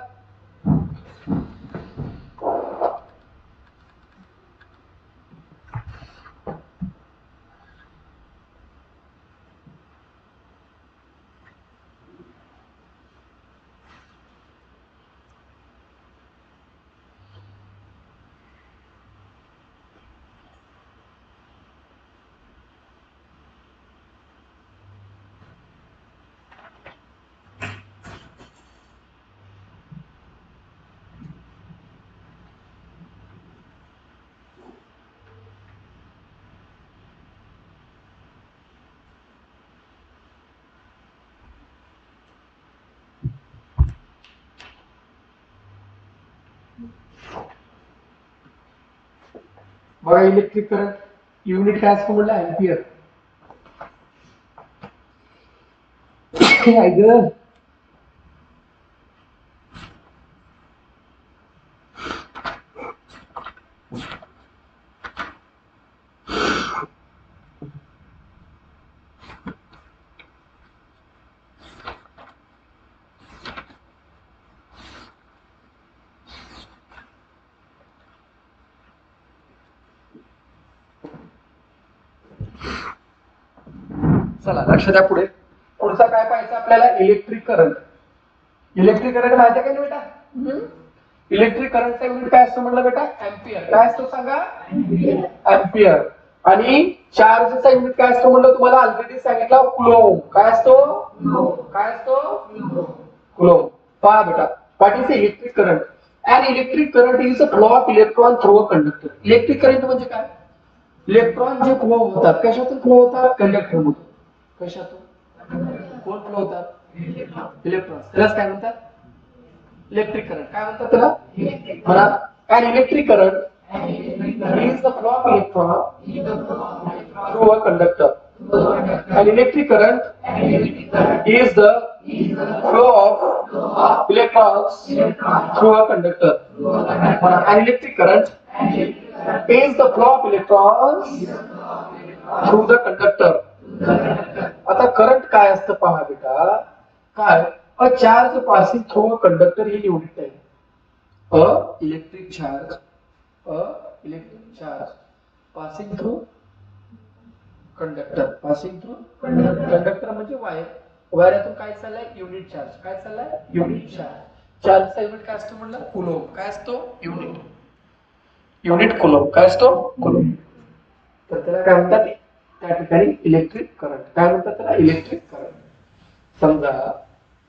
बघा इलेक्ट्रिक करंट युनिट काय असतं म्हटलं अँपियर. ग चला लक्ष द्या. पुढे पुढचा काय पाहायचं आपल्याला इलेक्ट्रिक करंट. इलेक्ट्रिक करंट माहिती आहे का बेटा. इलेक्ट्रिक करंटचा युनिट काय असतो म्हटलं बेटा अँपियर. काय असतो सांगा अँपियर. आणि चार्जचा युनिट काय असतो म्हटलं तुम्हाला ऑलरेडी सांगितलं कुलोम. काय असतो कुलोम. पहा बेटा what is electric current. And electric current is a flow of electron through a conductor. Electric current म्हणजे काय इलेक्ट्रॉन जे फ्लो होतात कशातून फ्लो होतात कंडक्टर मधून. कशातून कोण फ्लो होतात इलेक्ट्रॉन. त्यालाच काय म्हणतात इलेक्ट्रिक करंट. काय म्हणतात त्याला म्हणा. And electric current is the flow of electron through a conductor. An electric current is the flow of electrons through a conductor. An electric current is the flow of electrons through the conductor. आता current काय असतं पहा बेटा. काय a charge passing through a conductor ही unit आहे. A electric charge passing through conductor. passing through conductor म्हणजे wire. वायरातून काय चाललंय युनिट चार्ज. काय चाललंय युनिट चार्ज. चार्जचा युनिट काय असतो म्हणलं कुलोम. काय असतो युनिट कुलोम. काय असतो कुलोम. तर त्याला काय म्हणतात त्या ठिकाणी इलेक्ट्रिक करंट. काय म्हणतात त्याला इलेक्ट्रिक करंट. समजा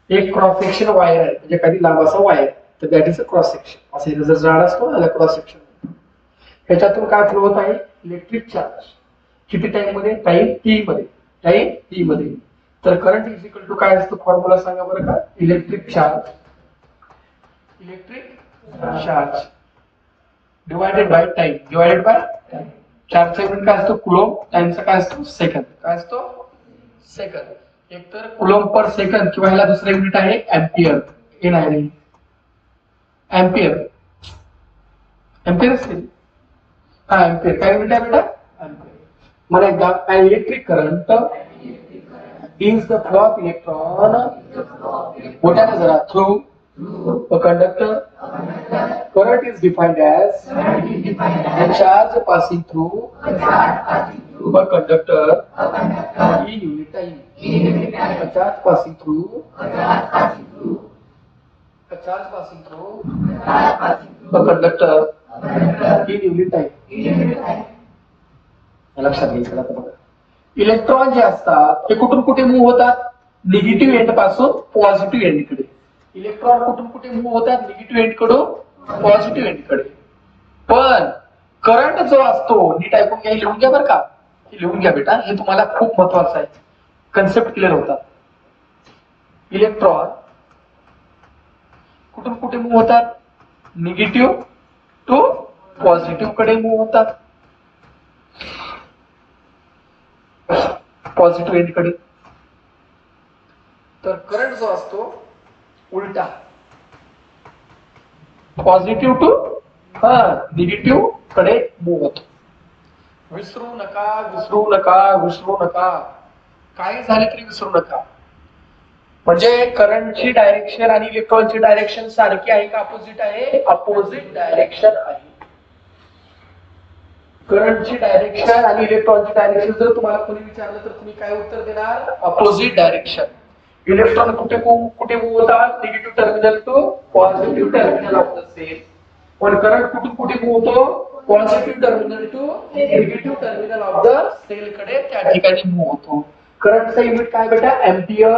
एक क्रॉस सेक्शन वायर आहे म्हणजे कधी लांब असा वायर तर that is a cross section. असे जर जाड असतो त्याला क्रॉस सेक्शन. ह्याच्यातून काय फ्लो होत आहे इलेक्ट्रिक चार्ज. किती टाइम मध्ये टाइम टी मध्ये. तर करंट इज इक्वल टू काय असतो फॉर्म्युला सांगा बरं का electric charge divided by time. चार्जचा युनिट काय असतो कुलोम. टाइमचा काय असतो सेकंद. काय असतो सेकंद. एक तर कुलोम पर सेकंद किंवा ह्याला दुसरा युनिट आहे एम्पियर. हे नाही एम्पियर असेल. हा एम्पियर काय युनिट आहे बेटा एम्पियर. मला एकदा an electric current is the flow of electron मोठ्याने जरा through a conductor. Current is defined as the charge passing through a conductor in unit time. A charge passing through a conductor in unit time. लक्षात घ्यायचं आता बघा. Electron जे असतात ते कुठून कुठे मूव्ह होतात निगेटिव्ह एंड पासून पॉझिटिव्ह एंड कडे. इलेक्ट्रॉन कुठून कुठे मूव्ह होतात निगेटिव्ह एंड कडून पॉझिटिव्ह एंड कडे. पण करंट जो असतो नीट ऐकून घ्या लिहून घ्या बरं का. लिहून घ्या बेटा हे तुम्हाला खूप महत्वाचं आहे. कन्सेप्ट क्लिअर होतात. इलेक्ट्रॉन कुठून कुठे मूव्ह होतात निगेटिव्ह टू पॉझिटिव्ह कडे मूव्ह होतात. पॉझिटिव्ह एंड कडे. तर करंट जो असतो उलटा पॉझिटिव्ह टू निगेटिव्ह कडे मूव्ह होतो. विसरू नका, विसरू नका, विसरू नका, काही झाले तरी विसरू नका. म्हणजे करंटची डायरेक्शन आणि इलेक्ट्रॉनची डायरेक्शन सारखी आहे का अपोजिट आहे? अपोजिट डायरेक्शन आहे. करंटची डायरेक्शन आणि इलेक्ट्रॉनची डायरेक्शन जर तुम्हाला कोणी विचारलं तर तुम्ही काय उत्तर देणार? Opposite direction. इलेक्ट्रॉन कुठे कुठे मूव्ह होतात? Negative terminal to positive terminal of the cell. पण करंट कुठून कुठे मूव्ह होतो? Positive terminal to negative terminal of the cell कडे त्या ठिकाणी मूव्ह होतो. करंटचा युनिट काय बेटा? एम्पियर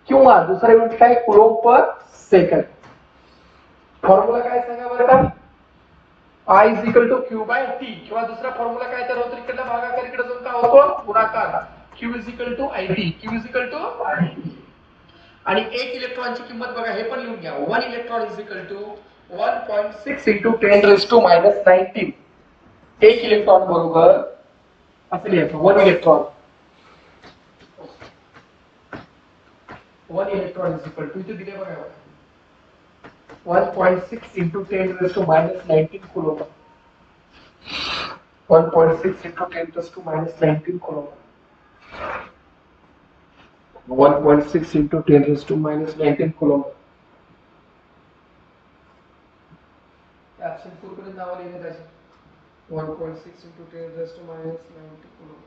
किंवा दुसरा युनिट काय? कुलोम्ब पर सेकंड. फॉर्म्युला काय सांगा बरं का? I is equal to Q by T किंवा दुसरा फॉर्म्युला काय तर होतो इकडला भागाकार इकडे जाऊन काय होतो? गुणाकार. Q is equal to IT. Q is equal to IT. आणि एक इलेक्ट्रॉनची किंमत बघा, हे पण लिहून घ्या. 1 electron is equal to 1.6 into 10 raised to minus 19. एक इलेक्ट्रॉन बरोबर असं लिहायचं. 1 इलेक्ट्रॉन is equal to इथे दिले बघा 1.6 into 10 raised to minus 19 coulomb. 1.6 into 10 raised to minus 19 coulomb. 1.6 into 10 raised to minus 19 coulomb. Action पूर्ण नाव लिहिलं त्याचे. 1.6 into 10 raised to minus 19 coulomb.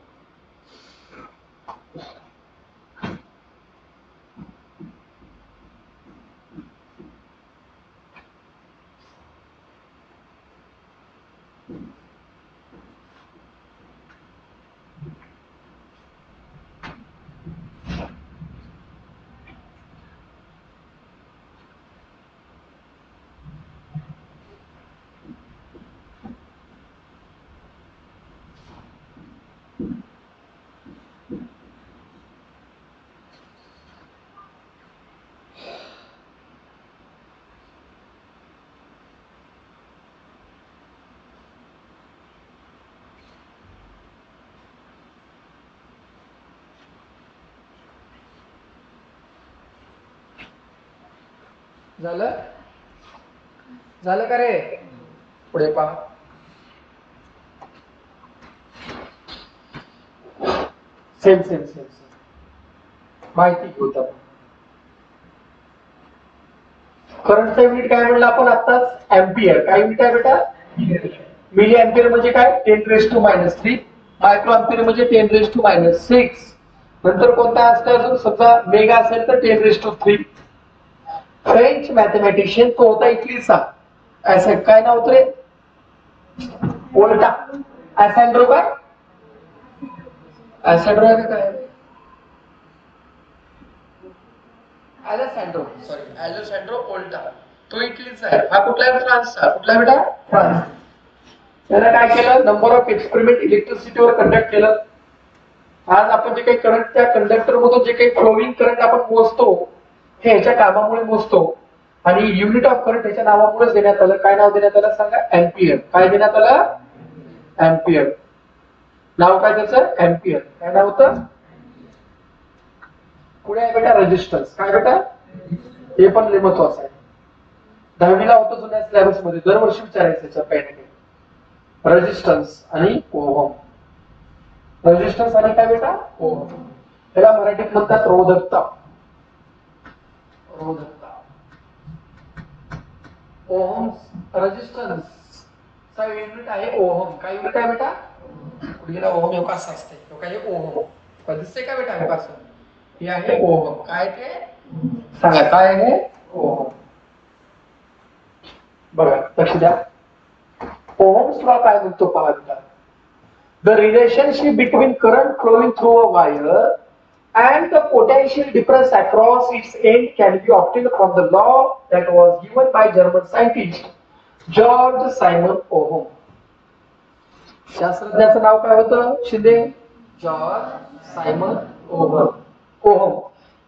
झालं झालं का रे? पुढे पहा. सेम माहिती घेऊत आपण. करंटचा युनिट काय म्हणलं आपण आताच? एम्पियर. काय युनिट आहे बेटा? मिली एम्पियर म्हणजे काय? 10 raised to minus 3. Micro ampere म्हणजे 10 raised to minus 6. नंतर कोणता असतो अजून? समजा मेगा असेल तर 10 raised to 3. फ्रेंच मैथमेटिशियन तो होता इटलीचा. ऐसा काय नाव होतं रे? वोल्टा. अलेसैंड्रो काय? अलेसैंड्रो आहे का काय? अलेसैंड्रो वोल्टा. तो इटलीचा आहे. हा कुठला आहे? फ्रान्सचा. कुठला बेटा? फ्रान्स. त्याने काय केलं? नंबर ऑफ एक्सपेरिमेंट इलेक्ट्रिसिटीवर कंडक्ट केलं. आज आपण जे काही करंट त्या कंडक्टर मधून जे काही फ्लोइंग करंट आपण मोजतो हे ह्याच्या कामामुळे मोजतो. आणि युनिट ऑफ करंट ह्याच्या नावामुळेच देण्यात आलं. काय नाव देण्यात आलं सांगा? एम्पियर. काय देण्यात आलं? एम्पियर. नाव काय त्याचं? एम्पियर. काय नाव होतं? पुढे आहे बेटा रेजिस्टन्स. काय बेटा? हे पण लय महत्वाचं आहे. 10वीला होतं जुन्या सिलेबस मध्ये. दरवर्षी विचारायचं पॅटर्न. रेजिस्टन्स आणि ओहम. रेजिस्टन्स आणि काय बेटा? ओहम. त्याला मराठीत म्हणतात रोधकता. रोधकता. ओहम रेजिस्टन्स चा युनिट आहे ओहम. काय युनिट आहे बेटा? पुढीला ओहम हे कसं असते? तो काय ओहम दिसते का बेटा? हे कसं? हे आहे ओहम. काय ते सांगा? काय आहे ओहम? बघा लक्ष द्या. ओहम्स लॉ काय म्हणतो पहा बेटा. The relationship between current flowing through a wire and the potential difference across its end can be obtained from the law that was given by German scientist George Simon Ohm. शास्त्रज्ञाचं नाव काय होतं Shinde? George Simon ohm. Ohm.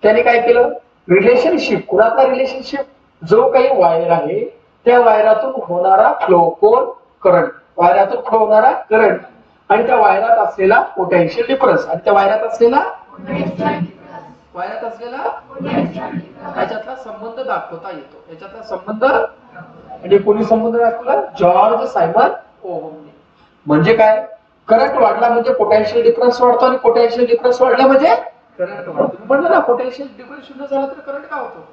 त्याने काय केलं? Relationship. कुणाचा relationship? जो काही wire आहे त्या वायरातून होणारा फ्लो कोण? करंट. वायरातून फ्लो होणारा करंट आणि त्या वायरात असलेला पोटेन्शियल डिफरन्स आणि त्या वायरात असलेला याच्यातला संबंध दाखवता येतो. याच्यातला संबंध आणि कोणी संबंध दाखवला? जॉर्ज सायमन ओहमने. म्हणजे काय? करंट वाढला म्हणजे पोटेन्शियल डिफरन्स वाढतो आणि पोटेन्शियल डिफरन्स वाढला म्हणजे करंट वाढतो. म्हणलं ना पोटेन्शियल डिफरन्स शून्य झाला तर करंट काय होतो?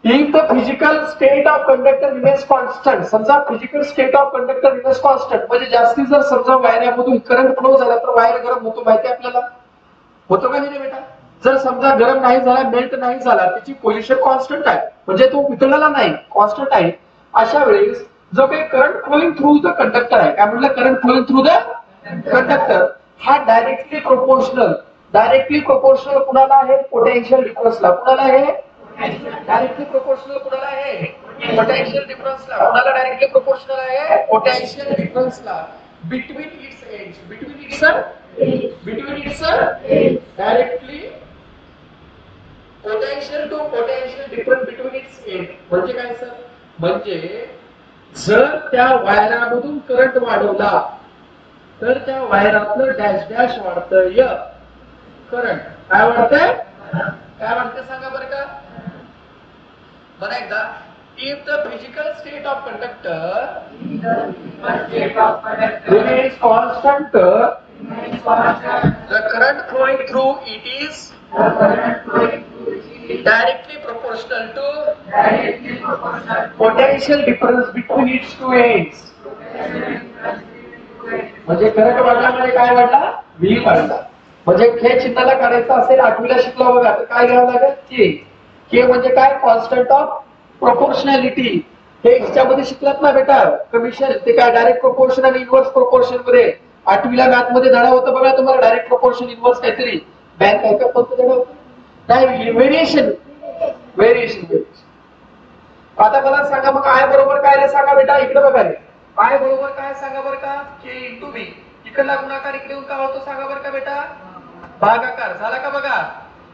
If the physical state of conductor remains constant, समजा physical state of conductor remains constant म्हणजे जास्ती जर समजा वायरामधून करंट फ्लो झाला तर वायर गरम होतो, माहिती आपल्याला? होतो का नाही बेटा? जर समजा गरम नाही झाला, मेल्ट नाही झाला, त्याची पोझिशन कॉन्स्टंट आहे म्हणजे तो वितळलेला नाही, कॉन्स्टंट आहे. अशा वेळेस जो काही current flowing through the conductor आहे, काय म्हटलं? Current flowing through the conductor हा डायरेक्टली प्रोपोर्शनल कुणाला आहे? पोटेन्शियल डिफरन्सला. कुणाला आहे? डायरेक्टली प्रोपोर्शनल कुणाला आहे? पोटेन्शियल डिफरन्सला. कुणाला डायरेक्टली प्रोपोर्शनल आहे? पोटेन्शियल डिफरन्सला. Between its directly potential to potential difference between its end. म्हणजे काय सर? म्हणजे जर त्या वायरामधून करंट वाढवला तर त्या वायरातलं डॅश डॅश वाढतंय करंट. काय वाढतंय? काय वाढतंय सांगा बरं का? बरं एकदा. If the physical state of conductor remains constant, the current flowing through it is directly proportional to potential difference between its two ends. म्हणजे करंट वाढला म्हणजे काय वाढला? व्ही वाढला. म्हणजे हे चिन्हाला काढायचं असेल, आठवीला शिकला बघा, तर काय घ्यावं लागेल? के म्हणजे काय? Constant of proportionality. हे ह्याच्यामध्ये शिकलात ना बेटा, कमिशन. ते काय डायरेक्ट प्रोपोर्शन आणि इनव्हर्स प्रोपोर्शन मध्ये आठवीला मॅथ मध्ये धडा होतं बघा तुम्हाला, डायरेक्ट प्रोपोर्शन इनव्हर्स काहीतरी बँक काय का फक्त धडा होता नाही, व्हेरिएशन. आता मला सांगा मग आय बरोबर काय सांगा बेटा, इकडे बघा रे. आय बरोबर काय सांगा बरं का? के इंटू बी. इकडला गुणाकार इकडे येऊन काय होतो सांगा बरं का बेटा? भागाकार. झाला का बघा?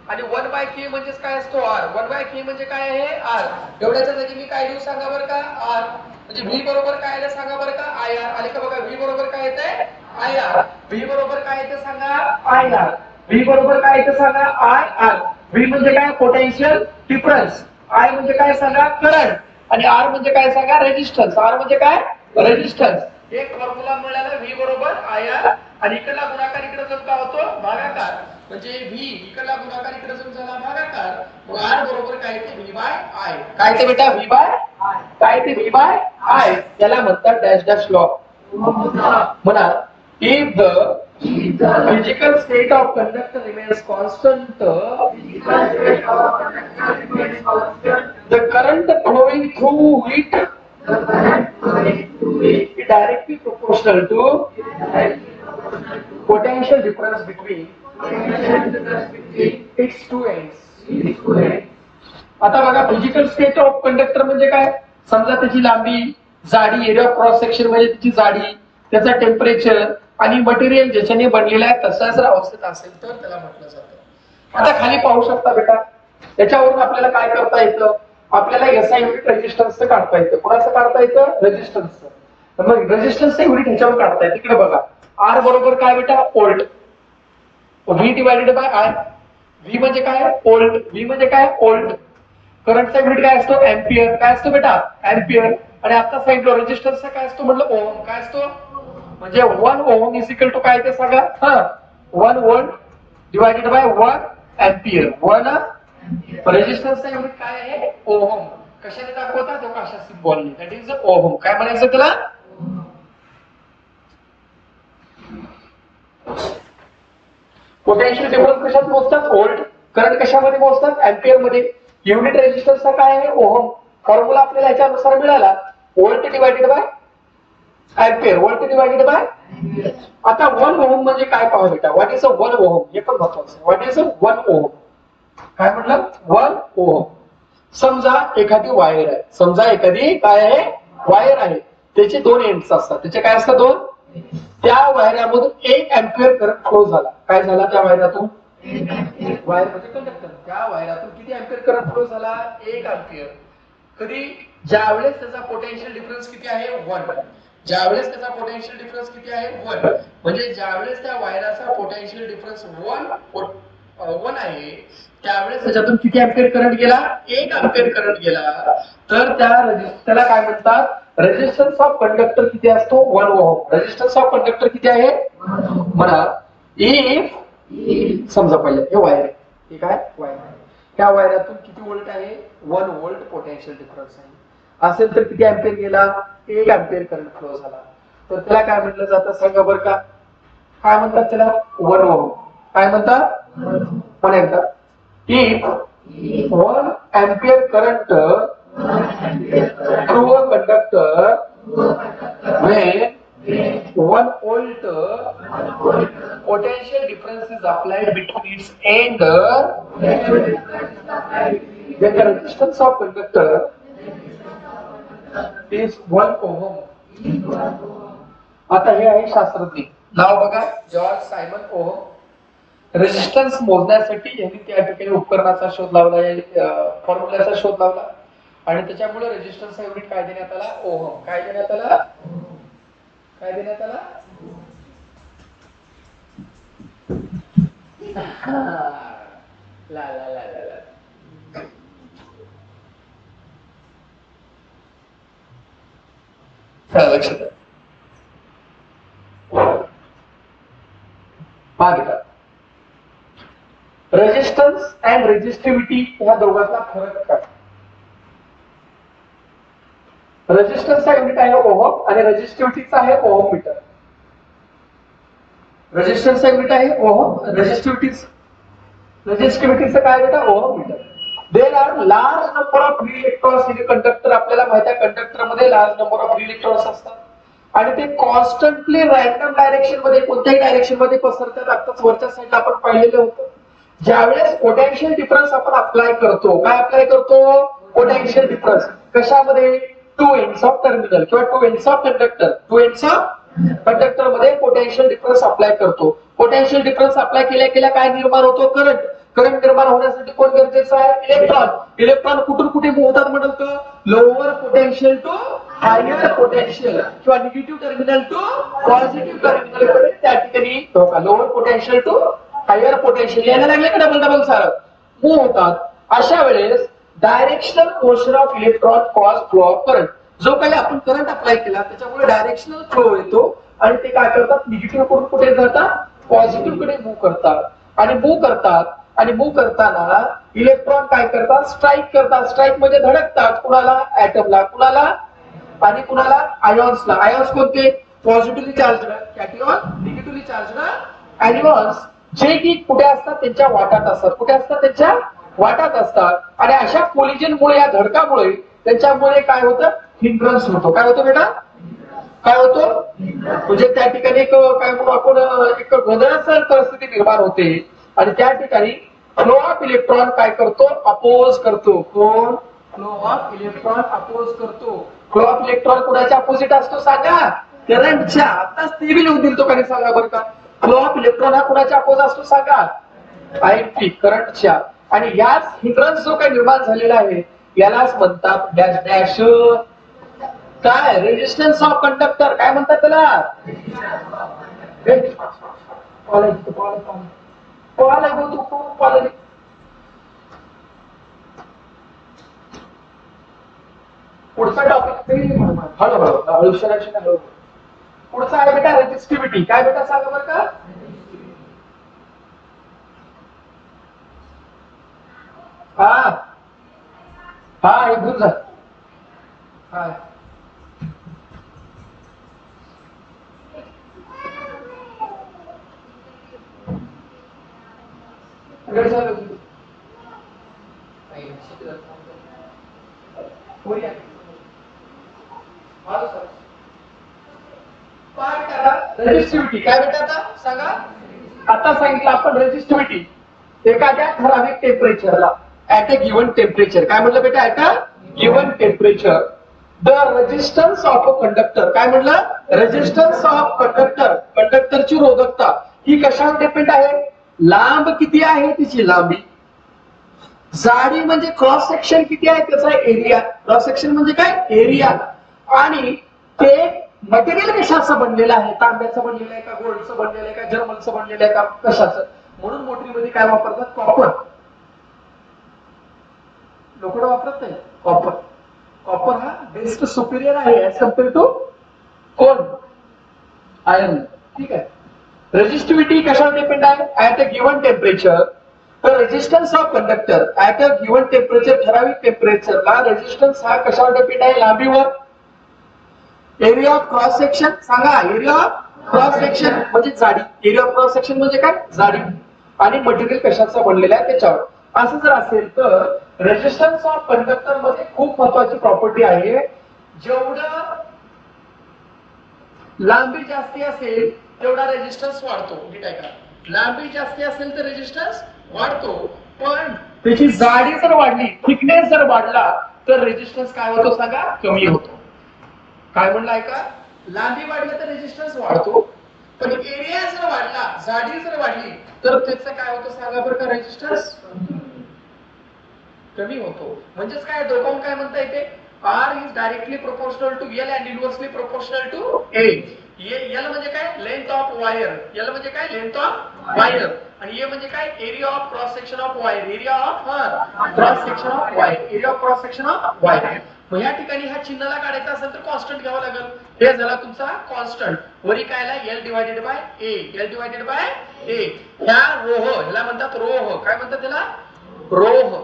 आणि 1/k म्हणजेच काय असतो? आर. 1/k म्हणजे काय आहे? आर. एवढ्याच्या जागी मी काय लिहू सांगा बरं का? आर. म्हणजे व्ही बरोबर काय आहे सांगा बरं का? I R. आले का बघा? व्ही बरोबर काय येते? I R. व्ही बरोबर काय येते सांगा? I R. व्ही बरोबर काय येते सांगा? I R. व्ही म्हणजे काय? Potential difference. आय म्हणजे काय सांगा? करंट. आणि आर म्हणजे काय सांगा? रेजिस्टन्स. आर म्हणजे काय? रेजिस्टन्स. एक फॉर्म्युला मिळाला व्ही बरोबर आय आर. आणि इकडला गुणाकार इकडे जर काय होतो? भागाकार. म्हणजे व्ही इकडला गुणाकार इकडे जर झाला भागाकार, मग आर बरोबर काय येते? V by I. काय ते बेटा? V by I. काय ते? V by I. त्याला म्हणतात डॅश डॅश लॉ. म्हणा, if the physical state of conductor remains constant, the current flowing through it is directly proportional to potential difference between its two ends. आता बघा, physical state of conductor म्हणजे काय? समजा त्याची लांबी, जाडी, एरिया ऑफ क्रॉस सेक्शन म्हणजे त्याची जाडी, त्याचा टेम्परेचर आणि मटेरियल ज्याच्याने बनलेला आहे तसाच जर अवस्थेत असेल तर त्याला म्हटलं जातं. आता खाली पाहू शकता बेटा, त्याच्यावरून आपल्याला काय करता येतं? आपल्याला एसआय युनिट रेजिस्टन्सचं काढता येतं. कोणाचं काढता येतं? रेजिस्टन्सचं. मग रेजिस्टन्सचं युनिट ह्याच्यावर काढता येतं. तिकडे बघा, आर बरोबर काय बेटा? Volt. V divided by I. V म्हणजे काय? व्होल्ट. व्ही म्हणजे काय? व्होल्ट. करंटचा युनिट काय असतो? एम्पियर. काय असतो बेटा? एम्पियर. आणि आता सांगितलं रेजिस्टन्सचा काय असतो? म्हटलं ओहम. काय असतो? म्हणजे 1 ओहम इज इक्वल टू काय ते सांगा? 1 व्होल्ट डिवायडेड बाय 1 एम्पियर. 1 रेजिस्टन्सचा युनिट काय आहे? ओहम. कशाने दाखवतात? तेव्हा अशा सिम्बॉलने. That is ohm. काय म्हणायचं त्याला? पोटेन्शियल डिफरन्स कशात मोजतात? व्होल्ट. करंट कशामध्ये मोजतात? एम्पियर मध्ये. युनिट रेजिस्टन्सचा काय आहे? ओहम. फॉर्म्युला आपल्याला याच्यानुसार मिळाला, volt divided bye ampere. Volt divided bye. आता 1 ओहम म्हणजे काय पाहू बेटा? What is a 1 ohm? हे पण महत्वाचं आहे. What is a 1 ohm? काय म्हटलं? 1 ओहम. समजा एखादी वायर आहे. समजा एखादी काय आहे? वायर आहे. त्याचे 2 एंड्स असतात. त्याचे काय असतात? 2. त्या वायरामधून 1 एम्पियर करंट फ्लो झाला. काय झाला त्या वायरातून? वायर म्हणजे कंडक्टर. त्या वायरातून किती एम्पियर करंट फ्लो झाला? 1 एम्पियर. कधी? ज्यावेळेस त्याचा पोटेन्शियल डिफरन्स किती आहे? 1. ज्यावेळेस त्याचा पोटेन्शियल डिफरन्स किती आहे 1, म्हणजे ज्यावेळेस त्या वायराचा पोटेन्शियल डिफरन्स 1 आहे त्यावेळेस त्याच्यातून किती अँपिअर करंट गेला 1 अँपिअर करंट गेला तर त्याला काय म्हणतात रेजिस्टन्स ऑफ कंडक्टर किती असतो 1 ओहम रेजिस्टन्स ऑफ कंडक्टर किती आहे म्हणा इफ समजा पहिले हे वायर आहे हे काय वायर आहे त्या वायरातून किती व्होल्ट आहे 1 व्होल्ट पोटेन्शियल डिफरन्स आहे असेल तर किती अँपिअर गेला 1 अँपिअर करंट फ्लो झाला तर त्याला काय म्हटलं जातं सांगा बरं का काय म्हणतात त्याला 1 ओहम काय म्हणतात पण एकदा if 1 ampere current through a conductor when 1 volt potential difference is applied between its end then the resistance of conductor is 1 ohm आता हे आहे शास्त्रज्ञ नाव बघा जॉर्ज सायमन ओहम रेजिस्टन्स मोजण्यासाठी यांनी त्या ठिकाणी उपकरणाचा शोध लावला फॉर्म्युलाचा शोध लावला आणि त्याच्यामुळे रेजिस्टन्सचा युनिट काय देण्यात आला ओहम काय देण्यात आला ला ला ला ला ला लक्षात मागे रेजिस्टन्स अँड रेजिस्टिव्हिटी ह्या दोघांचा फरक काय रेजिस्टन्सचा युनिट आहे ओहम आणि रेजिस्टिव्हिटीचा आहे ओहम मीटर रेजिस्टन्सचा युनिट आहे ओहम रेजिस्टिव्हिटीचं काय बेटा ohm metre there are large number of free electrons in conductor आपल्याला माहिती आहे कंडक्टर मध्ये large number of free electrons असतात आणि ते कॉन्स्टंटली रॅन्डम डायरेक्शन मध्ये कोणत्याही डायरेक्शन मध्ये पसरतात आताच वरच्या साईडला आपण पाहिलेलं होतं ज्यावेळेस पोटेन्शियल डिफरन्स आपण अप्लाय करतो काय अप्लाय करतो पोटेन्शियल डिफरन्स कशामध्ये 2 एंड्स ऑफ टर्मिनल किंवा 2 ends of conductor 2 ends of conductor मध्ये पोटेन्शियल डिफरन्स अप्लाय करतो पोटेन्शियल डिफरन्स अप्लाय केल्या काय निर्माण होतो करंट निर्माण होण्यासाठी कोण गरजेचं आहे इलेक्ट्रॉन कुठून कुठे मूव्ह होतात म्हणलं lower potential to higher potential किंवा negative terminal to positive terminal कडे त्या ठिकाणी lower potential to higher potential यायला लागले का डबल सारं मूव्ह होतात अशा वेळेस directional motion of electron cause flow of current जो काही आपण करंट अप्लाय केला त्याच्यामुळे डायरेक्शनल फ्लो येतो आणि ते काय करतात निगेटिव्ह कडून कुठे जातात पॉझिटिव्ह कडे मूव्ह करतात आणि मूव्ह करताना इलेक्ट्रॉन काय करतात स्ट्राईक म्हणजे धडकतात कुणाला ऍटमला कुणाला आणि कुणाला आयॉन्सला आयॉन्स कोणते पॉझिटिव्हली चार्जड कॅटियॉन निगेटिव्हली चार्जड ऍनियॉन्स जे की कुठे असतात त्यांच्या वाटात असतात आणि अशा कोलिजनमुळे या धडकामुळे त्याच्यामुळे काय होतं हिंड्रन्स होतो काय होतं बेटा काय होतो म्हणजे त्या ठिकाणी एक काय म्हणू आपण एक गोंधळाची परिस्थिती निर्माण होते आणि त्या ठिकाणी फ्लो ऑफ इलेक्ट्रॉन काय करतो अपोज करतो कोण फ्लो ऑफ इलेक्ट्रॉन अपोज करतो फ्लो ऑफ इलेक्ट्रॉन कोणाच्या अपोजिट असतो सांगा करंटच्या आताच ते बी लिहून दिल तो काही सांगा बरं का फ्लो ऑफ इलेक्ट्रॉन हा कोणाच्या अपोज असतो सांगा आयएमपी करंटच्या आणि याच हिंड्रन्स जो काही निर्माण झालेला आहे यालाच म्हणतात डॅश डॅश काय रेजिस्टन्स ऑफ कंडक्टर काय म्हणतात त्याला पुढचा टॉपिक हळूहळू पुढचा आहे बेटा रेजिस्टिव्हिटी काय बेटा सांगा बरं का हा एक गुड झालं हा रेजिस्टिव्हिटी काय बेटा आता सांगा आता सांगितलं आपण रेजिस्टिव्हिटी एखाद्या ठराविक टेम्परेचरला ऍट अ गिव्हन टेम्परेचर काय म्हटलं बेटा at a given temperature the resistance of a conductor काय म्हटलं रेजिस्टन्स ऑफ कंडक्टरची रोधकता ही कशावर डिपेंड आहे लांब किती आहे तिची लांबी जाडी म्हणजे क्रॉस सेक्शन किती आहे त्याचा एरिया क्रॉस सेक्शन म्हणजे काय एरिया आणि ते मटेरियल कशाचं बनलेलं आहे, तांब्याचं बनलेलं आहे का, गोल्डचं बनलेलं आहे का, जर्मनचं बनलेलं आहे का, कशाचं. म्हणून मोटरीमध्ये काय वापरतात, कॉपर. लोखंड वापरत नाही, कॉपर. कॉपर हा बेस्ट सुपिरियर आहे ऍज कम्पेअर टू कोण, आयर्न. ठीक आहे. रेजिस्टिव्हिटी कशावर डिपेंड आहे, ऍट अ गिव्हन टेम्परेचर. तर resistance of conductor at a given temperature, ठराविक टेम्परेचरला रेजिस्टन्स हा कशावर डिपेंड आहे, लांबीवर. एरिया ऑफ क्रॉस सेक्शन सांगा, एरिया ऑफ क्रॉस सेक्शन म्हणजे जाडी. एरिया ऑफ क्रॉस सेक्शन म्हणजे काय, जाडी. आणि मटेरियल कशाचं बनलेलं आहे त्याच्यावर. असं जर असेल तर रेजिस्टन्स ऑफ कंडक्टर मध्ये खूप महत्वाची प्रॉपर्टी आहे. जेवढं लांबी जास्ती असेल तेवढा रेजिस्टन्स वाढतो. ठीक आहे का, लांबी जास्ती असेल तर रेजिस्टन्स वाढतो, पण त्याची जाडी जर वाढली, थिकनेस जर वाढला तर रेजिस्टन्स काय होतो सांगा, कमी होतो. काय म्हणलं ऐका, लांबी वाढली तर रेजिस्टन्स वाढतो, पण एरिया जर वाढला, जाडी जर वाढली तर त्याचं काय होतं सांगा बरं का, रेजिस्टन्स कमी होतो. म्हणजेच काय, दोघांना काय म्हणता येते, R is directly proportional to L and inversely proportional to A. L म्हणजे काय, लेंथ ऑफ वायर. L म्हणजे काय, लेंथ ऑफ वायर. आणि A म्हणजे काय, area of cross section of wire. Area of cross section of wire. Area of cross section of wire. मग या ठिकाणी ह्या चिन्हाला काढायचा असेल तर कॉन्स्टंट घ्यावा लागेल. हे झाला तुमचा कॉन्स्टंट. वरी काय आला, L divided by A. L divided by A. ह्या रोह, ह्याला म्हणतात रोह. काय म्हणतात त्याला, रोह.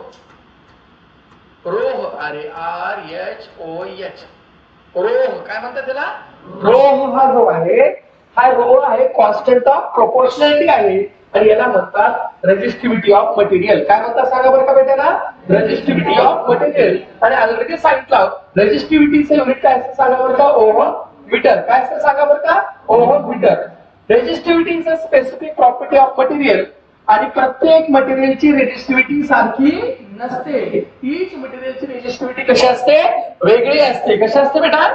रोह, अरे RHOH, रोह. काय म्हणतात त्याला, रोह. हा जो आहे, हा रोह आहे कॉन्स्टंट ऑफ प्रोपोर्शनॅलिटी आहे. आणि याला म्हणतात रेजिस्टिव्हिटी ऑफ मटेरियल. काय म्हणतात सांगा बरं का बेटाला, रेजिस्टिव्हिटी ऑफ मटेरियल. आणि ऑलरेडी सांगितलं रेजिस्टिव्हिटीचे युनिट काय असतं सांगा बरं का, ओहम मीटर. काय असतं सांगा बरं का, ohm metre. Resistivity is a specific property of material. आणि प्रत्येक मटेरियलची रेजिस्टिव्हिटी सारखी नसते. ईच मटेरियलची रेजिस्टिव्हिटी कशी असते, वेगळी असते. कशी असते बेटा,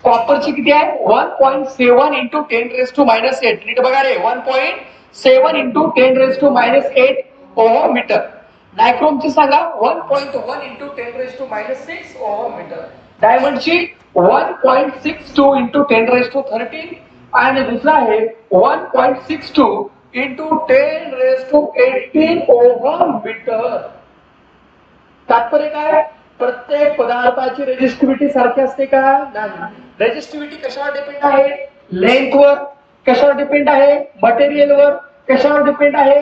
कॉपरची किती आहे, 1.7 इंटू 10⁻⁸. नीट बघा रे, 1.7 इंटू 10⁻⁸ ओहम मीटर. नायक्रोमची सांगा 1.1 इंटू 10⁻⁶ ओहम मीटर. डायमंडची 1.62 इंटू 10⁻13. आणि दुसरा आहे 1.62 इंटू 10⁻18 ओहम मीटर. तात्पर्य काय, प्रत्येक पदार्थाची रेजिस्टिव्हिटी सारखी असते का, नाही. रेजिस्टिव्हिटी कशावर डिपेंड आहे, लेंथवर. कशावर डिपेंड आहे, मटेरियलवर. कशावर डिपेंड आहे,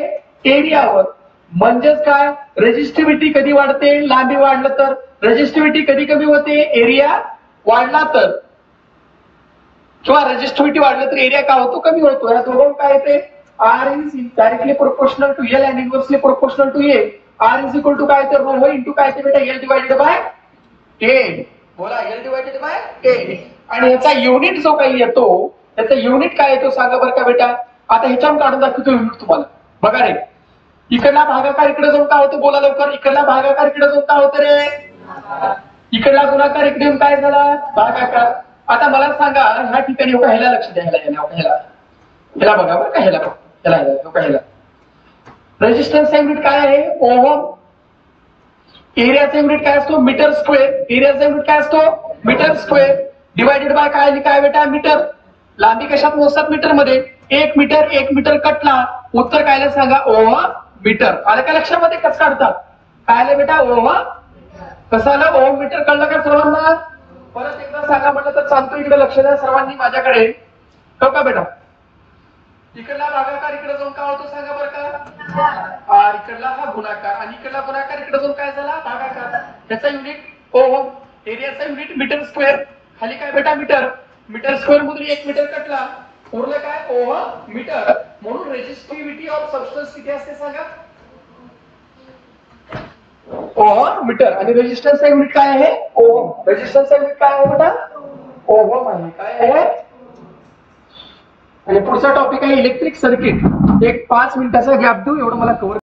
एरियावर. म्हणजेच काय, रेजिस्टिव्हिटी कधी वाढते, लांबी वाढलं तर. रेजिस्टिव्हिटी कधी कमी होते, एरिया वाढला तर. किंवा रेजिस्टिव्हिटी वाढलं तर एरिया काय होतो, कमी होतो. या दोघं काय येते, R is directly proportional to L and inversely proportional to A. R is equal to काय तर रोह इंटू काय ते बेटा, L डिवायडेड बाय 10. बोला, L डिवायडेड बाय 10. आणि याचा युनिट जो काही येतो, त्याचा युनिट काय येतो सांगा बरं का बेटा. आता ह्याच्यावर काढून दाखवतो युनिट तुम्हाला. बघा रे, इकडला भागाकार इकडे जाऊन काय होतं, बोला लवकर. इकडला भागाकार इकडे जाऊन काय होतं रे, इकडला गुणाकार इकडे येऊन काय झाला, भागाकार. आता मला सांगा, ह्या ठिकाणी ह्याला लक्ष द्यायला, ह्याला बघा बरं का, ह्याला रेजिस्टन्स युनिट काय आहे, ओहम. एरियाचा युनिट काय असतो, मीटर स्क्वेअर. एरियाचा युनिट काय असतो, मीटर स्क्वेअर. डिवायडेड बाय काय बेटा, मीटर. लांबी कशात मोजतात, मीटर मध्ये. 1 मीटर कटला, उत्तर काय सांगा, ओहम मीटर. आलं का लक्षामध्ये, कसं काढतात, काय आलं बेटा, ओहम. कसं आलं, ओहम मीटर. कळलं का सर्वांना. परत एकदा सांगा म्हटलं तर सांगतो, इकडे लक्ष द्या सर्वांनी माझ्याकडे. हो का बेटा, इकडला भागाकार इकडे जाऊन काय होतो सांगा बरं का, इकडला हा गुणाकार. आणि इकडला गुणाकार इकडे जाऊन काय झाला, भागाकार. त्याचा युनिट ओहम. एरियाचा युनिट मीटर स्क्वेअर. खाली काय बेटा, मीटर. मीटर स्क्वेअर मधून 1 मीटर कटला, उरलं काय, ओहम मीटर. म्हणून रेजिस्टिव्हिटी ऑफ सबस्टन्स किती असते सांगा, ओहम मीटर. आणि रेजिस्टन्स युनिट काय आहे, ओहम. रेजिस्टन्स युनिट काय आहे बेटा, ओहम आहे. काय आहे. आणि पुढचा टॉपिक आहे इलेक्ट्रिक सर्किट. एक 5 मिनिटाचा गॅप देऊ, एवढं मला कव्हर